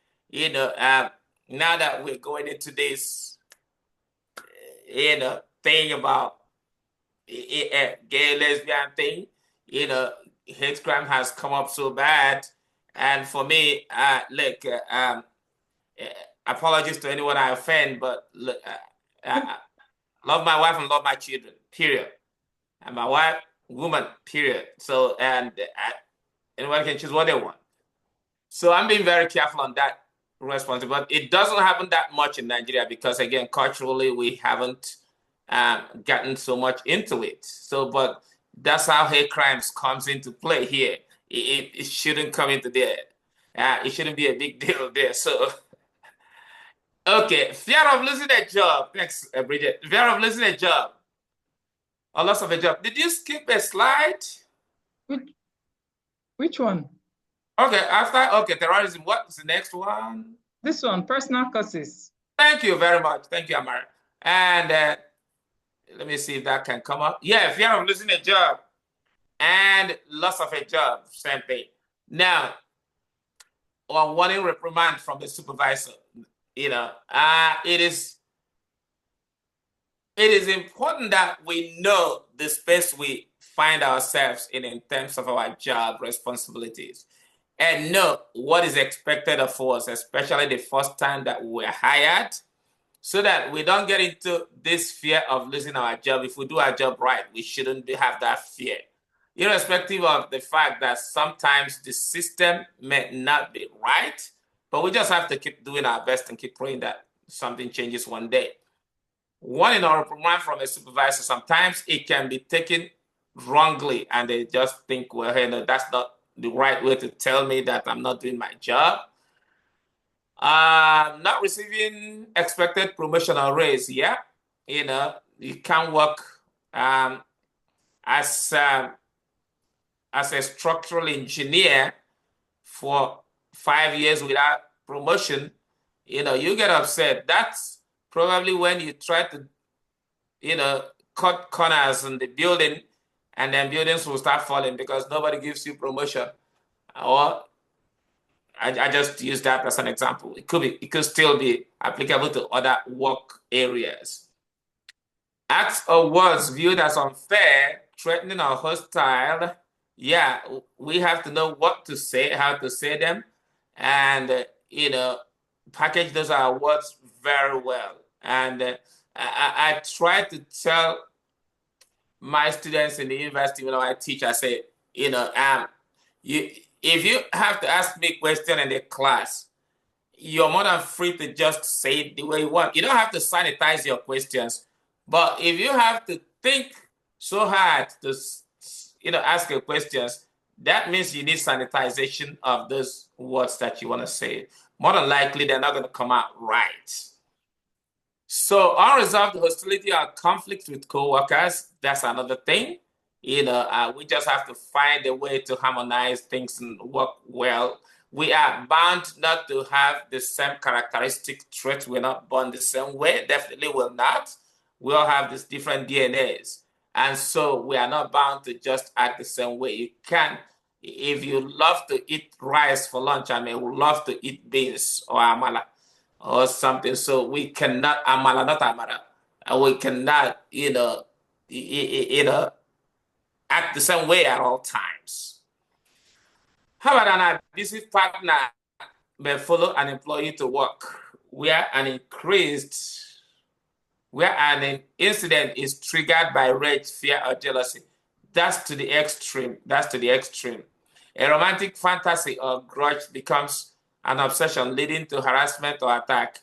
now that we're going into this, thing about gay, lesbian thing, hate crime has come up so bad. And for me, apologies to anyone I offend, but look, I love my wife and love my children, period. And my wife, woman, period. So, and anyone can choose what they want. So I'm being very careful on that responsibility. But it doesn't happen that much in Nigeria because, again, culturally, we haven't gotten so much into it. So, but that's how hate crimes comes into play here. It shouldn't come into there. It shouldn't be a big deal there. So, okay, fear of losing a job. Thanks, Bridget. Fear of losing a job or loss of a job. Did you skip a slide? Which one? Okay, terrorism. What's the next one? This one, personal causes. Thank you very much. Thank you, Amara. And let me see if that can come up. Yeah, fear of losing a job and loss of a job, same thing. Now, or wanting reprimand from the supervisor, it is important that we know the space we find ourselves in terms of our job responsibilities and know what is expected of us, especially the first time that we're hired, so that we don't get into this fear of losing our job. If we do our job right, we shouldn't have that fear, irrespective of the fact that sometimes the system may not be right, but we just have to keep doing our best and keep praying that something changes one day. One in our reprimand from a supervisor, sometimes it can be taken wrongly and they just think, well, hey, no, that's not the right way to tell me that I'm not doing my job. Not receiving expected promotion or raise. Yeah, you can't work as a structural engineer for 5 years without promotion. You get upset. That's probably when you try to, cut corners in the building, and then buildings will start falling because nobody gives you promotion. Or I just use that as an example. It could still be applicable to other work areas. Acts or words viewed as unfair, threatening, or hostile. Yeah, we have to know what to say, how to say them, and package those words very well. And I try to tell my students in the university when I teach, I say, if you have to ask me a question in the class, you're more than free to just say it the way you want. You don't have to sanitize your questions, but if you have to think so hard to, ask your questions, that means you need sanitization of those words that you want to say. More than likely, they're not going to come out right. So unresolved hostility or conflict with coworkers, that's another thing. We just have to find a way to harmonize things and work well. We are bound not to have the same characteristic traits. We're not born the same way. Definitely will not. We all have these different DNAs. And so we are not bound to just act the same way. You can, if you love to eat rice for lunch, I mean, we love to eat beans or amala or something. So we cannot amala, not amala. We cannot, act the same way at all times. How about an abusive partner may follow an employee to work where an incident is triggered by rage, fear, or jealousy? That's to the extreme. That's to the extreme. A romantic fantasy or grudge becomes an obsession leading to harassment or attack.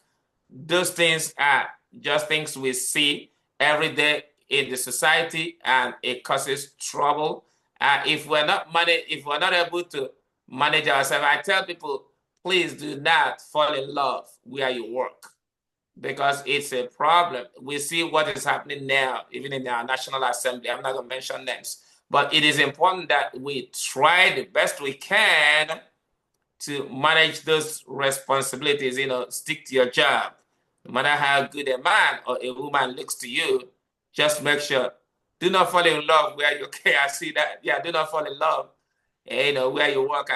Those things are just things we see every day in the society, and it causes trouble. If we're not able to manage ourselves, I tell people, please do not fall in love where you work, because it's a problem. We see what is happening now, even in our National Assembly. I'm not going to mention names, but it is important that we try the best we can to manage those responsibilities. Stick to your job. No matter how good a man or a woman looks to you, just make sure. Do not fall in love where you okay. I see that. Yeah, do not fall in love. Where you work.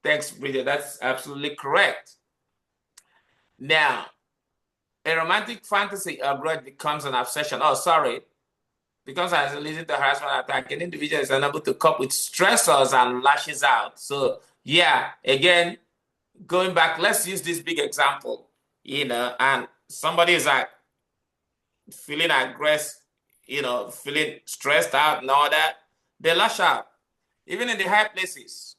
Thanks, Bridget. That's absolutely correct. Now, a romantic fantasy or grudge becomes an obsession. Oh, sorry. Because as a leading to harassment attack, an individual is unable to cope with stressors and lashes out. So, yeah, again, going back, let's use this big example, and somebody is like feeling aggressive, feeling stressed out and all that. They lash out. Even in the high places,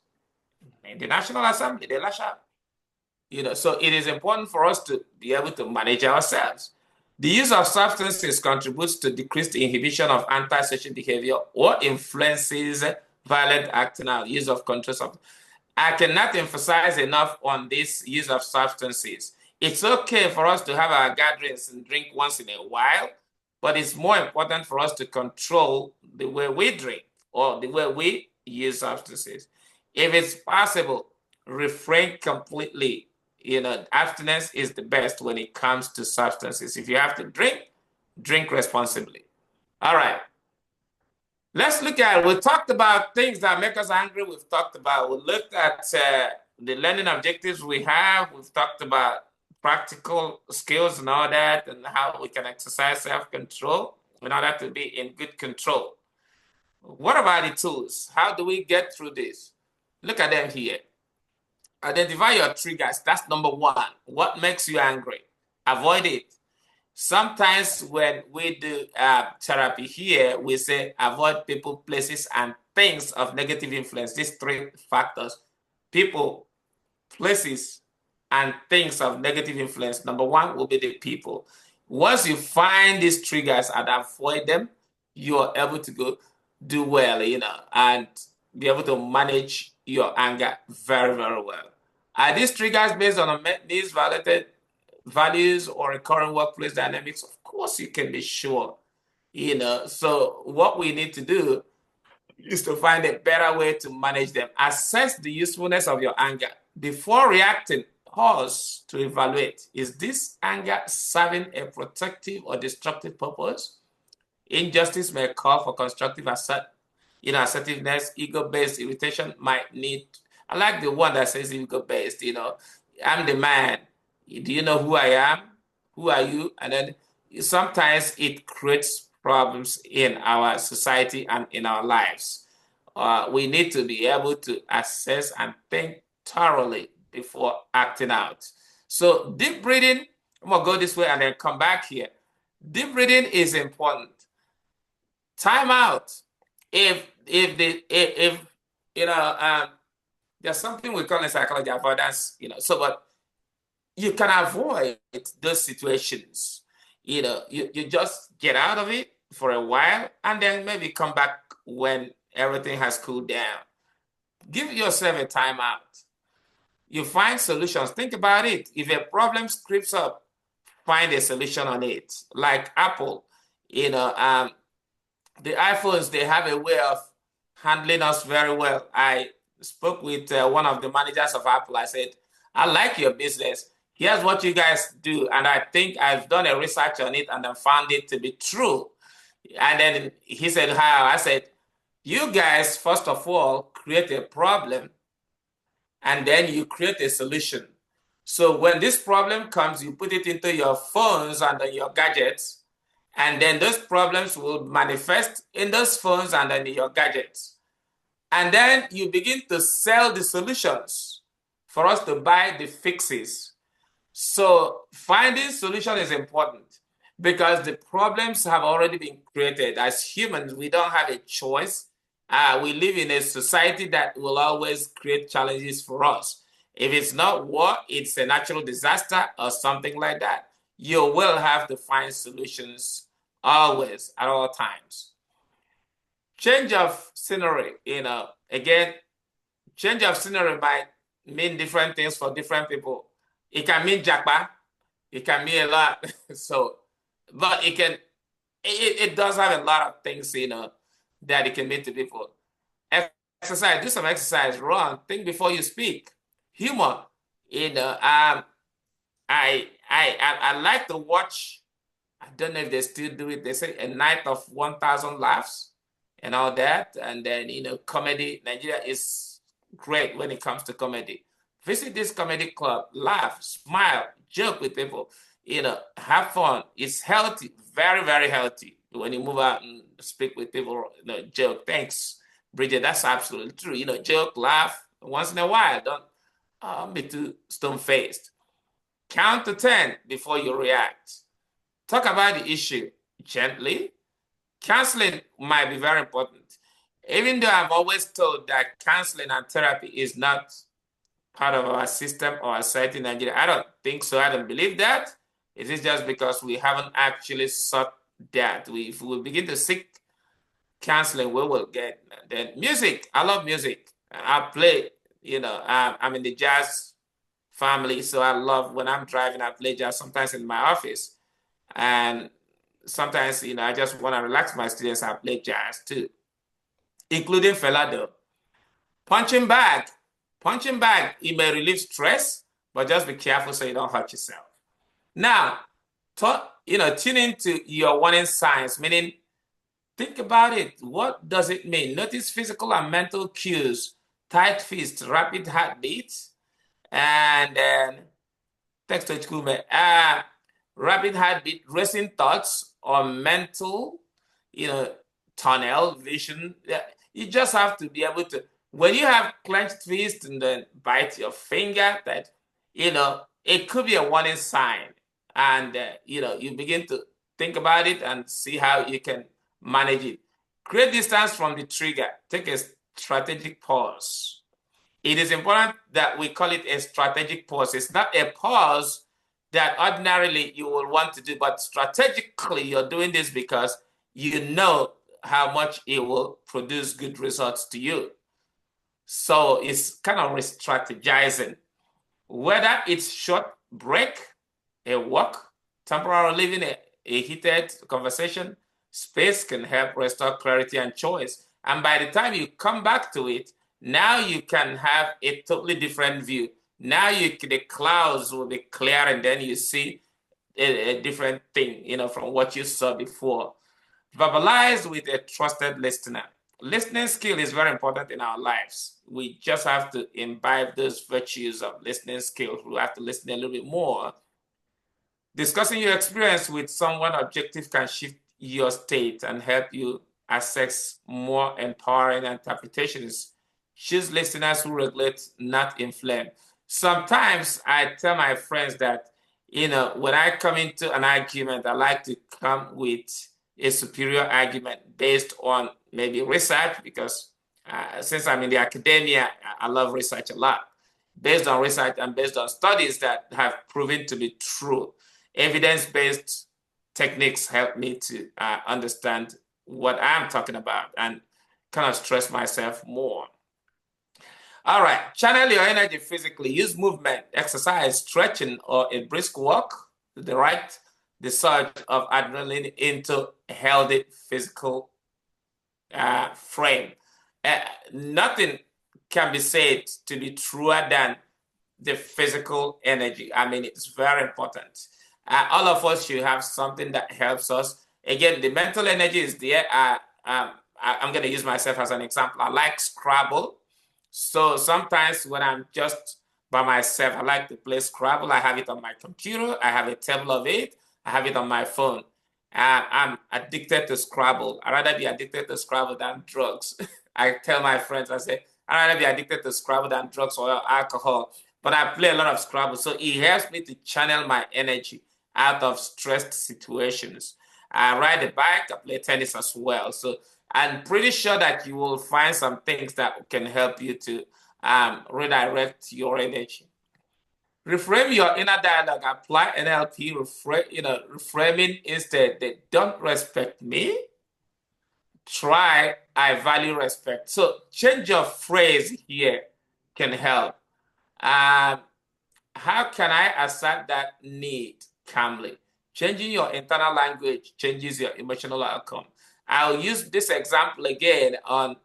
in the National Assembly, they lash out. So it is important for us to be able to manage ourselves. The use of substances contributes to decreased inhibition of antisocial behavior or influences violent acting out. Use of control substances. I cannot emphasize enough on this use of substances. It's okay for us to have our gatherings and drink once in a while, but it's more important for us to control the way we drink or the way we use substances. If it's possible, refrain completely. Abstinence is the best when it comes to substances. If you have to drink responsibly. All right. Let's look at, we talked about things that make us angry. We looked at the learning objectives we have. We've talked about practical skills and all that, and how we can exercise self-control in order to be in good control. What about the tools? How do we get through this? Look at them here. Identify your triggers. That's number one. What makes you angry? Avoid it. Sometimes when we do therapy here, we say avoid people, places, and things of negative influence. These three factors: people, places, and things of negative influence. Number one will be the people. Once you find these triggers and avoid them, you're able to do well, and be able to manage your anger very, very well. Are these triggers based on needs, values, or recurring workplace dynamics? Of course, you can be sure. So what we need to do is to find a better way to manage them. Assess the usefulness of your anger. Before reacting, pause to evaluate. Is this anger serving a protective or destructive purpose? Injustice may call for constructive assertiveness. Ego-based irritation might need. I like the one that says ego-based. I'm the man. Do you know who I am? Who are you? And then sometimes it creates problems in our society and in our lives. We need to be able to assess and think thoroughly before acting out. So deep breathing, I'm going to go this way and then come back here. Deep breathing is important. Time out. If there's something we call in psychology avoidance, but you can avoid those situations. You just get out of it for a while and then maybe come back when everything has cooled down. Give yourself a timeout. You find solutions. Think about it. If a problem creeps up, find a solution on it. Like Apple, the iPhones, they have a way of handling us very well. I spoke with one of the managers of Apple. I said, I like your business. Here's what you guys do. And I think I've done a research on it and I found it to be true. And then he said, how? I said, you guys, first of all, create a problem and then you create a solution. So when this problem comes, you put it into your phones and your gadgets, and then those problems will manifest in those phones and in your gadgets. And then you begin to sell the solutions for us to buy the fixes. So finding solution is important because the problems have already been created. As humans, we don't have a choice We live in a society that will always create challenges for us. If it's not war, it's a natural disaster or something like that. You will have to find solutions always, at all times. Change of scenery, again, change of scenery might mean different things for different people. It can mean japa, it can mean a lot. So, but it does have a lot of things, that it can mean to people. Exercise, do some exercise, run, think before you speak. Humor, I like to watch. I don't know if they still do it. They say a night of 1,000 laughs and all that. And then, comedy. Nigeria is great when it comes to comedy. Visit this comedy club, laugh, smile, joke with people, have fun. It's healthy, very, very healthy. When you move out and speak with people, joke. Thanks, Bridget. That's absolutely true. Joke, laugh once in a while. Don't be too stone-faced. Count to 10 before you react. Talk about the issue gently. Counseling might be very important. Even though I'm always told that counseling and therapy is not part of our system or our society in Nigeria, I don't think so. I don't believe that. It is just because we haven't actually sought that. If we begin to seek counseling, we will get. Then music. I love music. I play, I'm in the jazz family, so I love when I'm driving, I play jazz sometimes in my office. And sometimes, I just want to relax my students. I play jazz too, including Felado. Punching bag. Punching bag, it may relieve stress, but just be careful so you don't hurt yourself. Now, tune into your warning signs, meaning think about it. What does it mean? Notice physical and mental cues, tight fist, rapid heartbeats, and then text to Chukume, rapid heartbeat, racing thoughts, or mental, tunnel vision. You just have to be able to, when you have clenched fist and then bite your finger, that, it could be a warning sign. And, you begin to think about it and see how you can manage it. Create distance from the trigger. Take a strategic pause. It is important that we call it a strategic pause. It's not a pause that ordinarily you will want to do, but strategically you're doing this because you know how much it will produce good results to you. So it's kind of re-strategizing. Whether it's short break, a walk, temporary leaving a heated conversation, space can help restore clarity and choice. And by the time you come back to it, now you can have a totally different view. Now the clouds will be clear, and then you see a different thing, from what you saw before. Verbalize with a trusted listener. Listening skill is very important in our lives. We just have to imbibe those virtues of listening skills. We have to listen a little bit more. Discussing your experience with someone objective can shift your state and help you access more empowering interpretations. Choose listeners who regulate, not inflame. Sometimes I tell my friends that, when I come into an argument, I like to come with a superior argument based on maybe research, because since I'm in the academia, I love research a lot. Based on research and based on studies that have proven to be true. Evidence-based techniques help me to understand what I'm talking about and kind of stress myself more. All right, channel your energy physically. Use movement, exercise, stretching, or a brisk walk to direct the surge of adrenaline into a healthy physical frame. Nothing can be said to be truer than the physical energy. I mean, it's very important. All of us should have something that helps us. Again, the mental energy is there. I'm going to use myself as an example. I like Scrabble. So sometimes when I'm just by myself, I like to play Scrabble. I have it on my computer. I have a table of it. I have it on my phone. I'm addicted to Scrabble. I'd rather be addicted to Scrabble than drugs. I tell my friends, I say, I'd rather be addicted to Scrabble than drugs or alcohol. But I play a lot of Scrabble. So it helps me to channel my energy out of stressed situations. I ride a bike. I play tennis as well. So I'm pretty sure that you will find some things that can help you to redirect your energy. Reframe your inner dialogue. Apply NLP. Reframing instead. They don't respect me. Try, I value respect. So change your phrase here can help. How can I assert that need calmly? Changing your internal language changes your emotional outcome. I'll use this example again on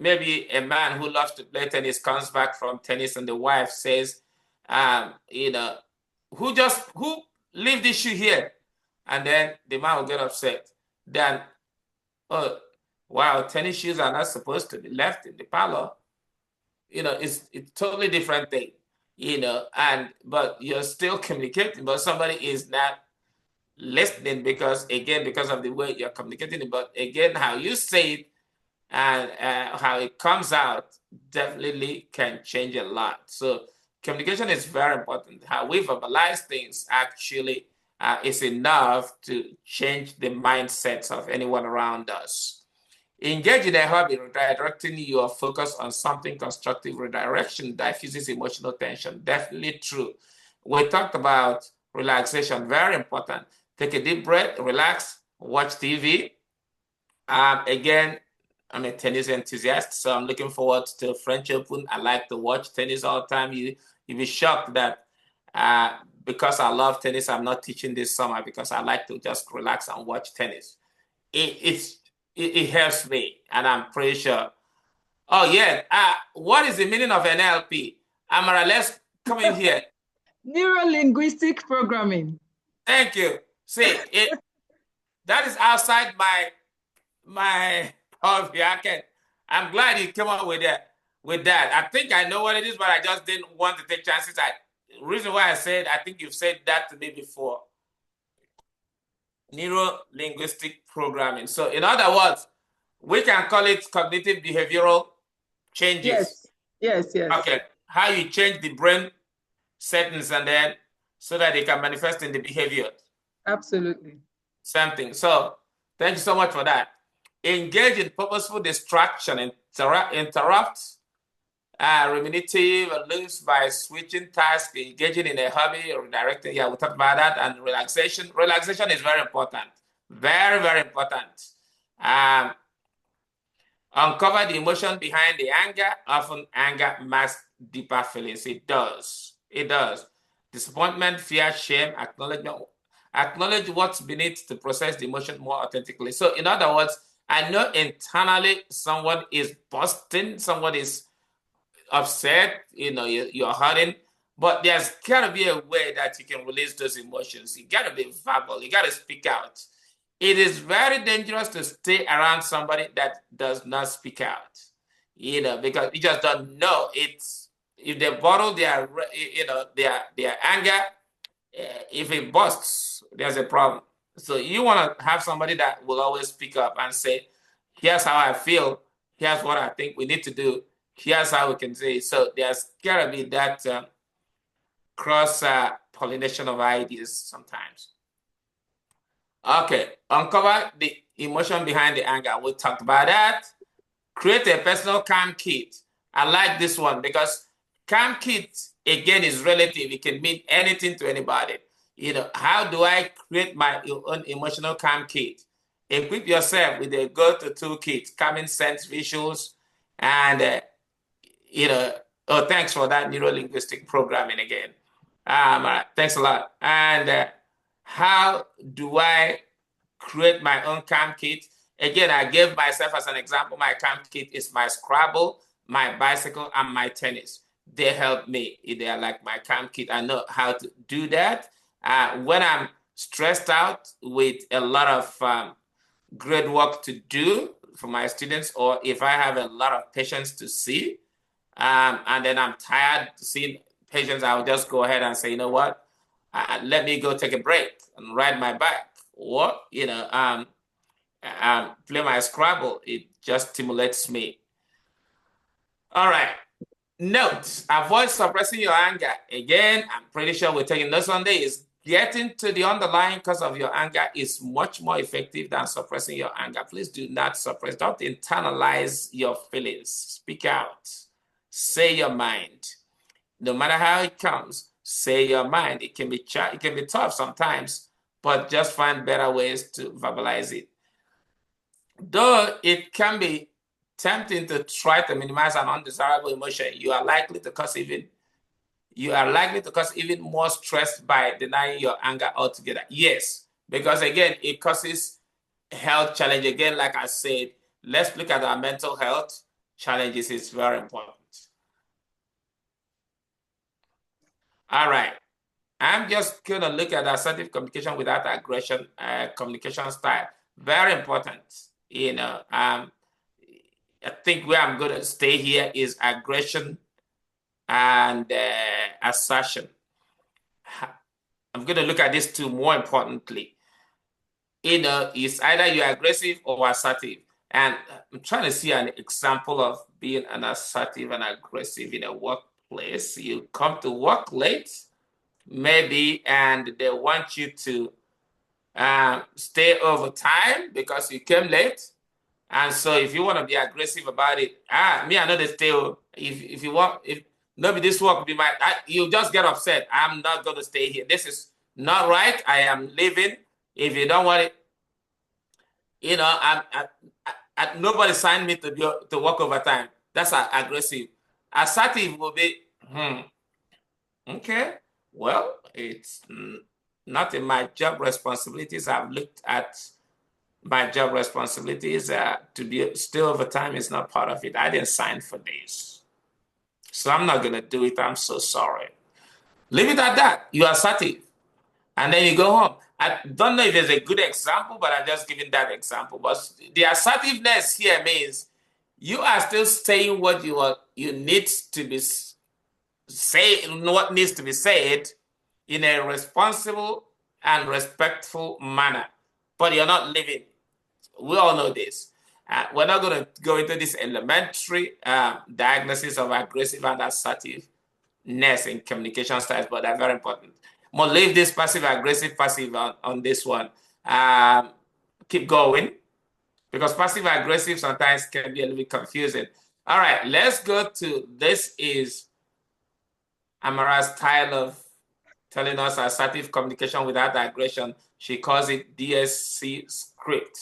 maybe a man who loves to play tennis comes back from tennis and the wife says, who leave this shoe here? And then the man will get upset. Then, oh, wow, tennis shoes are not supposed to be left in the parlor. It's totally different thing, but you're still communicating, but somebody is not listening because of the way you're communicating. But again, how you say it and how it comes out definitely can change a lot. So communication is very important. How we verbalize things actually is enough to change the mindsets of anyone around us. Engage in a hobby, redirecting your focus on something constructive. Redirection diffuses emotional tension. Definitely true. We talked about relaxation, very important. Take a deep breath, relax, watch TV. Again, I'm a tennis enthusiast, so I'm looking forward to French Open. I like to watch tennis all the time. You'll be shocked that because I love tennis, I'm not teaching this summer because I like to just relax and watch tennis. It helps me, and I'm pretty sure. Oh, yeah. What is the meaning of NLP? Amara, let's come in here. Neuro-linguistic programming. Thank you. See, that is outside my hobby. I'm glad you came up with that. I think I know what it is, but I just didn't want to take chances. The reason why I think you've said that to me before. Neuro-linguistic programming. So in other words, we can call it cognitive behavioral changes. Yes. Okay. How you change the brain settings and then so that they can manifest in the behavior. Absolutely. Same thing. So thank you so much for that. Engage in purposeful distraction, interrupt ruminative loops by switching tasks, engaging in a hobby, or redirecting. Yeah, we talked about that. And relaxation. Relaxation is very important. Very, very important. Uncover the emotion behind the anger. Often anger masks deeper feelings. It does. Disappointment, fear, shame, acknowledgement. Acknowledge what's beneath to process the emotion more authentically. So in other words, I know internally someone is busting, someone is upset, you're hurting, but there's got to be a way that you can release those emotions. You got to be verbal. You got to speak out. It is very dangerous to stay around somebody that does not speak out, because you just don't know. If they bottle their anger, if it busts, there's a problem. So you want to have somebody that will always speak up and say, here's how I feel. Here's what I think we need to do. Here's how we can say it. So there's got to be that cross-pollination of ideas sometimes. Okay, uncover the emotion behind the anger. We talked about that. Create a personal calm kit. I like this one because calm kit, again, is relative. It can mean anything to anybody. How do I create my own emotional calm kit? Equip yourself with a go-to toolkit, calming sense visuals, and thanks for that neuro-linguistic programming again. Thanks a lot. And how do I create my own calm kit? Again, I gave myself as an example. My calm kit is my Scrabble, my bicycle, and my tennis. They help me. They are like my calm kit. I know how to do that. When I'm stressed out with a lot of grade work to do for my students, or if I have a lot of patients to see, and then I'm tired seeing patients, I'll just go ahead and say, you know what, let me go take a break and ride my bike, or play my Scrabble. It just stimulates me. All right. Note: avoid suppressing your anger. Again, I'm pretty sure we're taking notes on this. getting to the underlying cause of your anger is much more effective than suppressing your anger. Please do not suppress. Don't internalize your feelings. Speak out. Say your mind. No matter how it comes, say your mind. It can be tough sometimes, but just find better ways to verbalize it. Though it can be tempting to try to minimize an undesirable emotion, you are likely to cause even more stress by denying your anger altogether. Yes, because again, it causes health challenge. Again, like I said, let's look at our mental health challenges. It's very important. All right. I'm just going to look at assertive communication without aggression, communication style. Very important. I think where I'm going to stay here is aggression and assertion. I'm going to look at this two more importantly. It's either you're aggressive or assertive. And I'm trying to see an example of being an assertive and aggressive in a workplace. You come to work late, maybe, and they want you to stay overtime because you came late. And so if you want to be aggressive about it, me, I know they stay. If nobody this work be you just get upset. I'm not going to stay here. This is not right. I am leaving. If you don't want it, nobody signed me to work overtime. That's aggressive. Assertive will be, okay, well, it's not in my job responsibilities. I've looked at my job responsibilities. To be still overtime is not part of it. I didn't sign for this. So I'm not going to do it. I'm so sorry. Leave it at that. You are assertive. And then you go home. I don't know if there's a good example, but I'm just giving that example. But the assertiveness here means you are still saying what you need to be saying, what needs to be said in a responsible and respectful manner. But you're not living. We all know this. We're not going to go into this elementary diagnosis of aggressive and assertiveness in communication styles, but they're very important. I'm going to leave this passive-aggressive on this one. Keep going, because passive-aggressive sometimes can be a little bit confusing. All right, let's go to, this is Amara's style of telling us assertive communication without aggression. She calls it DSC script.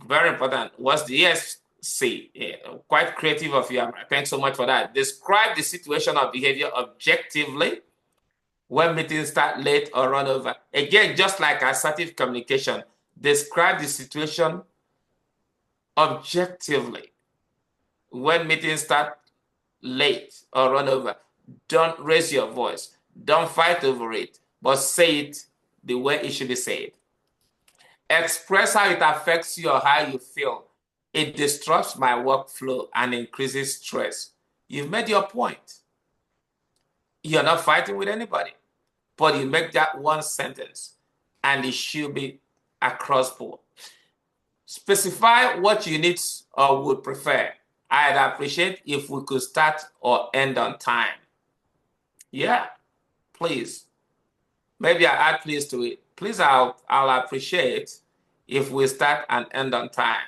Very important. What's the DSC? Yeah, quite creative of you, Amara. Thanks so much for that. Describe the situation or behavior objectively when meetings start late or run over. Again, just like assertive communication, describe the situation objectively when meetings start late or run over. Don't raise your voice. Don't fight over it, but say it the way it should be said. Express how it affects you or how you feel. It disrupts my workflow and increases stress. You've made your point. You're not fighting with anybody, but you make that one sentence and it should be across board. Specify what you need or would prefer. I'd appreciate if we could start or end on time. Yeah, please. Maybe I add please to it. Please, I'll appreciate if we start and end on time.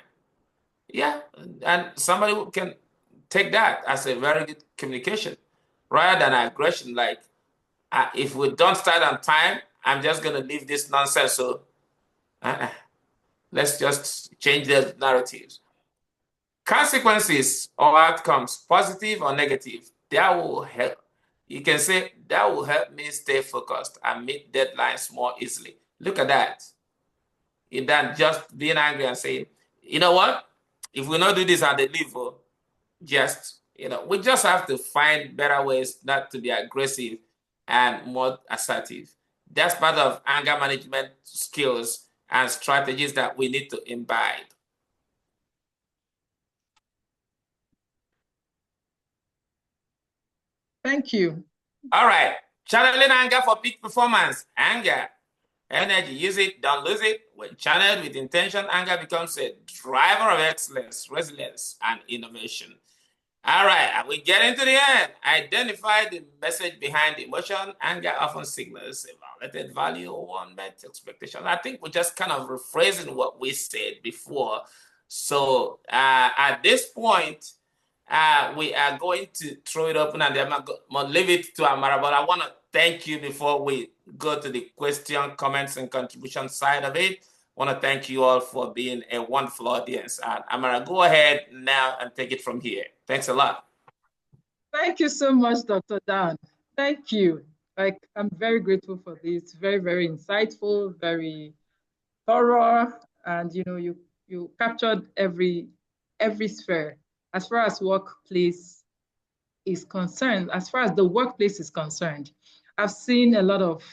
Yeah, and somebody can take that as a very good communication rather than aggression. Like, if we don't start on time, I'm just going to leave this nonsense. So let's just change the narratives. Consequences or outcomes, positive or negative, that will help. You can say, that will help me stay focused and meet deadlines more easily. Look at that. Than just being angry and saying, you know what? If we not do this at the level, we just have to find better ways not to be aggressive and more assertive. That's part of anger management skills and strategies that we need to imbibe. Thank you. All right. Channeling anger for peak performance. Anger, energy, use it, don't lose it. When channeled with intention, anger becomes a driver of excellence, resilience, and innovation. All right, we're getting to the end. Identify the message behind emotion. Anger often signals a violated value or unmet expectation. I think we're just kind of rephrasing what we said before. So at this point, we are going to throw it open and I'm going to leave it to Amara. But I want to thank you before we go to the question, comments, and contribution side of it. I want to thank you all for being a wonderful audience. Amara, go ahead now and take it from here. Thanks a lot. Thank you so much, Dr. Dan. Thank you. Like, I'm very grateful for this. Very, very insightful, very thorough, and you captured every sphere as far as workplace is concerned. As far as the workplace is concerned, I've seen a lot of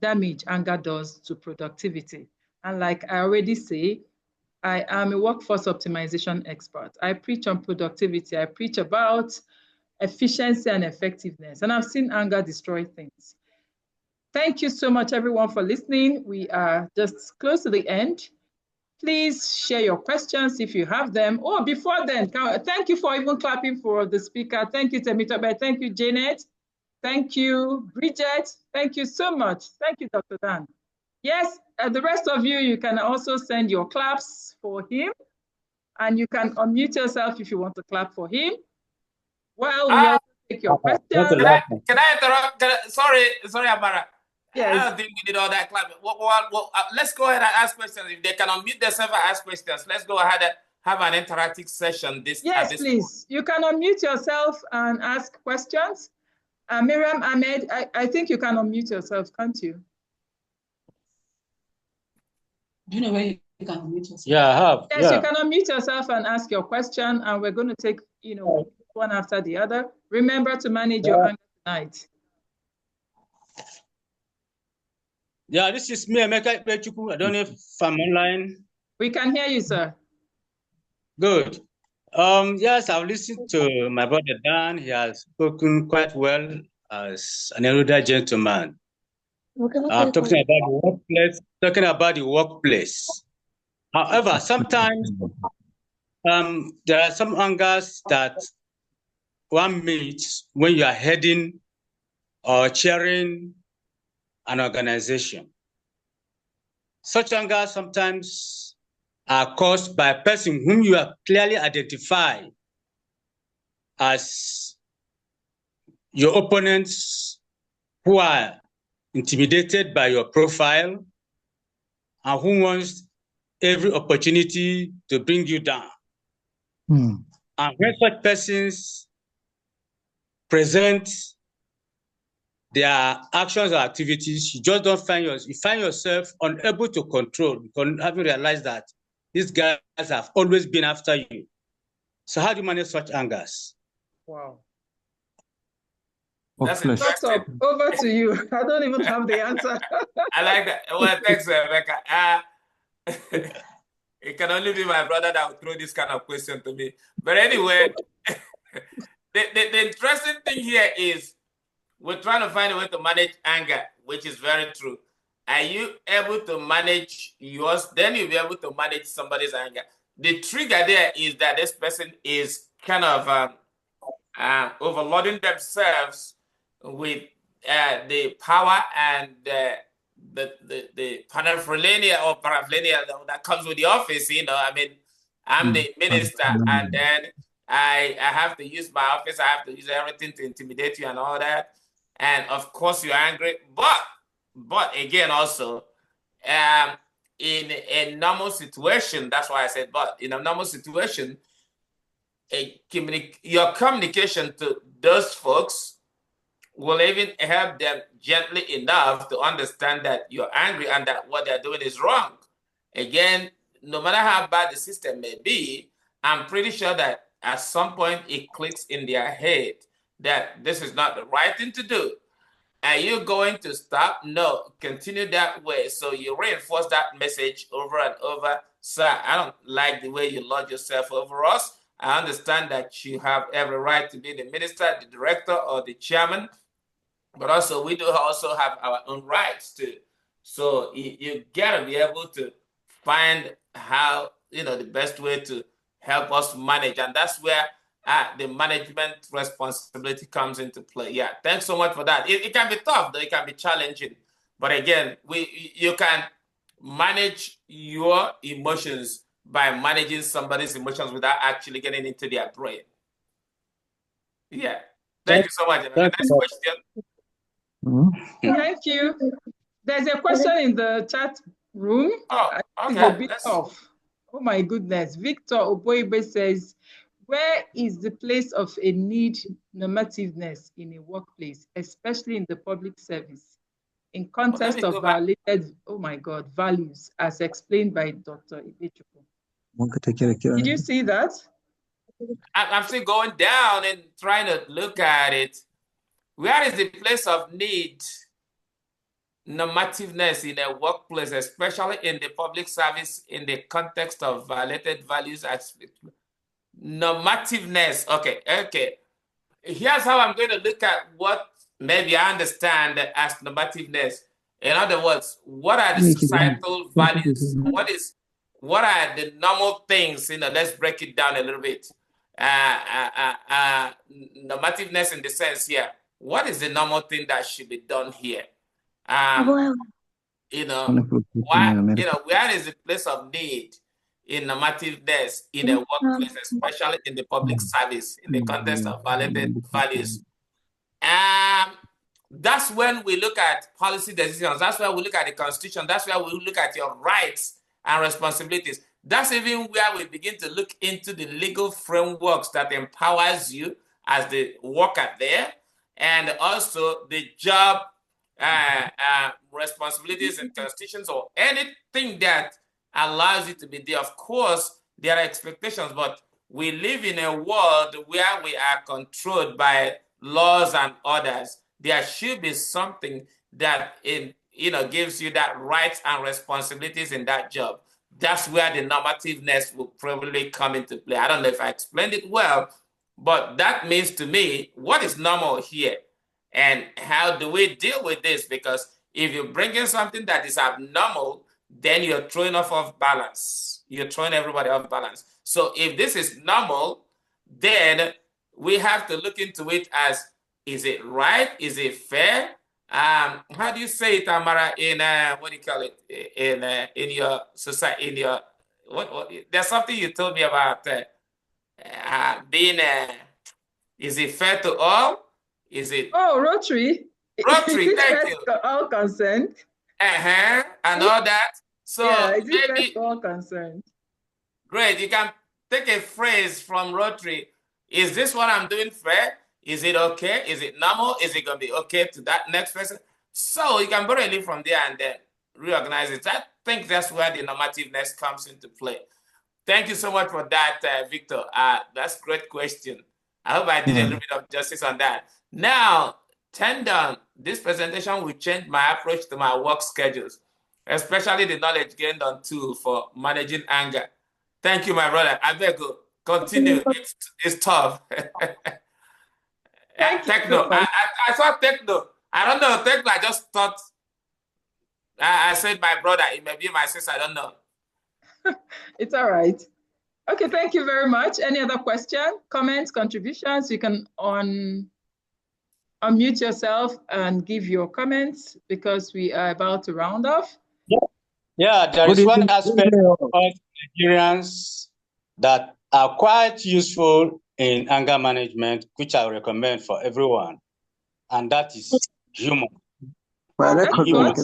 damage anger does to productivity. And like I already say, I am a workforce optimization expert. I preach on productivity. I preach about efficiency and effectiveness. And I've seen anger destroy things. Thank you so much, everyone, for listening. We are just close to the end. Please share your questions if you have them. Oh, before then, thank you for even clapping for the speaker. Thank you, Temitope. Thank you, Janet. Thank you, Bridget. Thank you so much. Thank you, Dr. Dan. Yes, the rest of you, you can also send your claps for him. And you can unmute yourself if you want to clap for him. Well, we also take your questions. Can I interrupt? Sorry, Amara. Yes. I don't think we did all that clapping. Let's go ahead and ask questions. If they can unmute themselves and ask questions, let's go ahead and have an interactive session. Yes, please. You can unmute yourself and ask questions. Miriam Ahmed, I think you can unmute yourself, can't you? Do you know where you can unmute yourself? Yeah, I have. Yes, you can unmute yourself and ask your question, and we're going to take, one after the other. Remember to manage your anger tonight. Yeah, this is me, Amara Ezediniru. I don't know if I'm online. We can hear you, sir. Good. Yes, I've listened to my brother Dan. He has spoken quite well as an elder gentleman. Talking about the workplace. However, sometimes there are some angers that one meets when you are heading or chairing an organization. Such anger sometimes are caused by a person whom you have clearly identified as your opponents who are intimidated by your profile and who wants every opportunity to bring you down. And when such persons present their actions or activities, you just don't find yourself unable to control because having realized that these guys have always been after you. So how do you manage such angers? Wow. That's interesting. Over to you. I don't even have the answer. I like that. Well, thanks, Rebecca. It can only be my brother that would throw this kind of question to me. But anyway, the interesting thing here is we're trying to find a way to manage anger, which is very true. Are you able to manage yours? Then you'll be able to manage somebody's anger. The trigger there is that this person is kind of overloading themselves with the power and the paraphernalia that comes with the office. I mean, I'm the minister, and then I have to use my office. I have to use everything to intimidate you and all that. And of course, you're angry. But again, also, in a normal situation, that's why I said, but in a normal situation, your communication to those folks will even help them gently enough to understand that you're angry and that what they're doing is wrong. Again, no matter how bad the system may be, I'm pretty sure that at some point it clicks in their head that this is not the right thing to do. Are you going to stop? No, continue that way. So you reinforce that message over and over. Sir, I don't like the way you lord yourself over us. I understand that you have every right to be the minister, the director, or the chairman. But also, we do also have our own rights too. So you gotta be able to find how, the best way to help us manage. And that's where the management responsibility comes into play. Yeah, thanks so much for that. It can be tough, though. It can be challenging. But again, you can manage your emotions by managing somebody's emotions without actually getting into their brain. Yeah. Thank you so much. Next question. Thank you. There's a question in the chat room. Oh, it's okay. a bit tough. Oh my goodness. Victor Oboibe says, where is the place of a need normativeness in a workplace, especially in the public service, in context of violated, oh my God, values, as explained by Dr. Ikpechukwu? Did you see that? I'm still going down and trying to look at it. Where is the place of need normativeness in a workplace, especially in the public service, in the context of violated values? Normativeness. Okay. Here's how I'm going to look at what maybe I understand as normativeness. In other words, what are the societal values? What are the normal things? Let's break it down a little bit. Normativeness in the sense here. What is the normal thing that should be done here? Where is the place of need in normativeness in a workplace, especially in the public service, in the context of violated values? That's when we look at policy decisions. That's where we look at the Constitution. That's where we look at your rights and responsibilities. That's even where we begin to look into the legal frameworks that empowers you as the worker there, and also the job responsibilities and constitutions, or anything that allows you to be there. Of course, there are expectations, but we live in a world where we are controlled by laws and orders. There should be something that gives you that rights and responsibilities in that job. That's where the normativeness will probably come into play. I don't know if I explained it well, but that means to me, what is normal here? And how do we deal with this? Because if you bring in something that is abnormal, then you're throwing off balance. You're throwing everybody off balance. So if this is normal, then we have to look into it as, is it right? Is it fair? How do you say it, Amara, in what do you call it? In your society, in your what there's something you told me about being is it fair to all? Is it Rotary? Rotary, thank you. All concerned. And all that. So yeah, is it fair to all concerned? Great. You can take a phrase from Rotary. Is this what I'm doing fair? Is it okay? Is it normal? Is it going to be okay to that next person? So you can borrow a leaf from there and then reorganize it. I think that's where the normativeness comes into play. Thank you so much for that, Victor. That's a great question. I hope I did a little bit of justice on that. Now, Tendon, this presentation will change my approach to my work schedules, especially the knowledge gained on tool for managing anger. Thank you, my brother. I beg you, continue. It's tough. Techno. I saw Techno. I don't know. Techno, I just thought, I said my brother. It may be my sister. I don't know. It's all right. Okay, thank you very much. Any other question, comments, contributions? You can unmute yourself and give your comments because we are about to round off. Yeah, there is one aspect of Nigerians that are quite useful in anger management, which I recommend for everyone, and that is humor. Humor.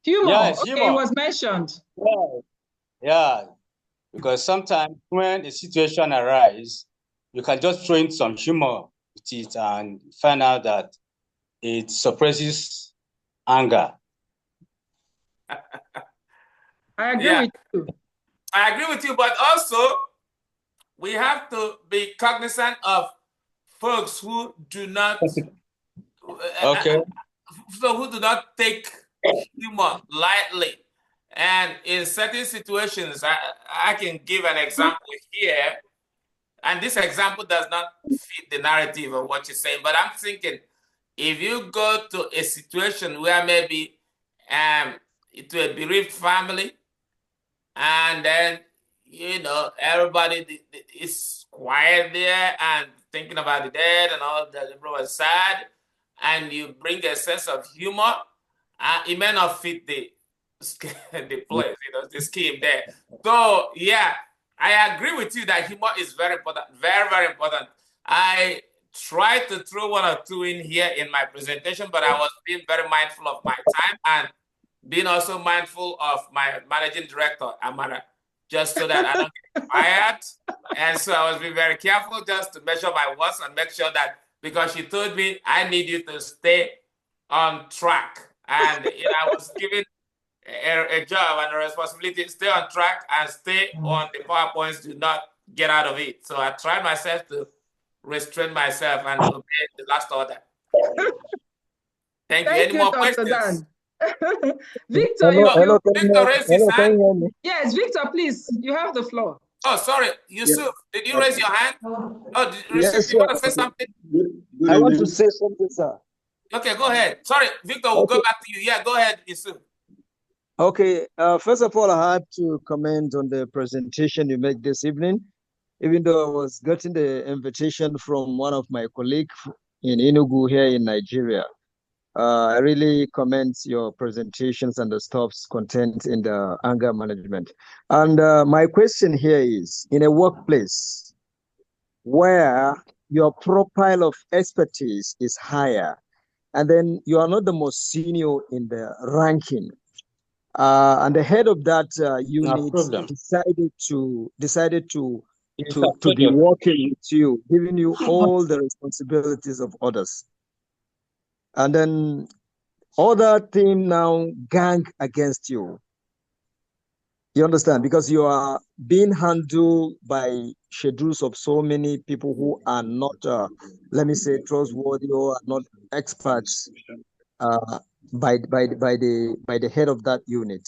Yes, okay, it was mentioned. Yeah, because sometimes when a situation arises, you can just throw in some humor with it and find out that it suppresses anger. I agree with you. I agree with you, but also we have to be cognizant of folks who do not who do not take humor lightly. And in certain situations, I can give an example here, and this example does not fit the narrative of what you're saying, but I'm thinking if you go to a situation where maybe to a bereaved family, and then everybody is quiet there and thinking about the dead and all that. Everyone was sad, and you bring a sense of humor. It may not fit the place, the scheme there. So yeah, I agree with you that humor is very important, very, very important. I tried to throw one or two in here in my presentation, but I was being very mindful of my time and being also mindful of my managing director, Amara, just so that I don't get fired. And so I was being very careful just to measure my words and make sure that, because she told me I need you to stay on track. And I was given a job and a responsibility, stay on track and stay on the PowerPoints, do not get out of it. So I tried myself to restrain myself and obey the last order. Thank you. Any more Dr. questions? Dan. Victor, Victor raised his hand. Yes, Victor, please, you have the floor. Oh, sorry, Yusuf, did you raise your hand? Oh, Yes, you want to say something? I want to say something, sir. Okay, go ahead. Sorry, Victor, we'll go back to you. Yeah, go ahead, Yusuf. Okay, first of all, I have to comment on the presentation you make this evening. Even though I was getting the invitation from one of my colleagues in Enugu here in Nigeria, I really commend your presentations and the stuffs content in the anger management. And my question here is, in a workplace where your profile of expertise is higher, and then you are not the most senior in the ranking, and the head of that unit decided to be working with you, giving you all the responsibilities of others. And then other team now gang against you. You understand? Because you are being handled by schedules of so many people who are not, let me say, trustworthy or are not experts by the head of that unit.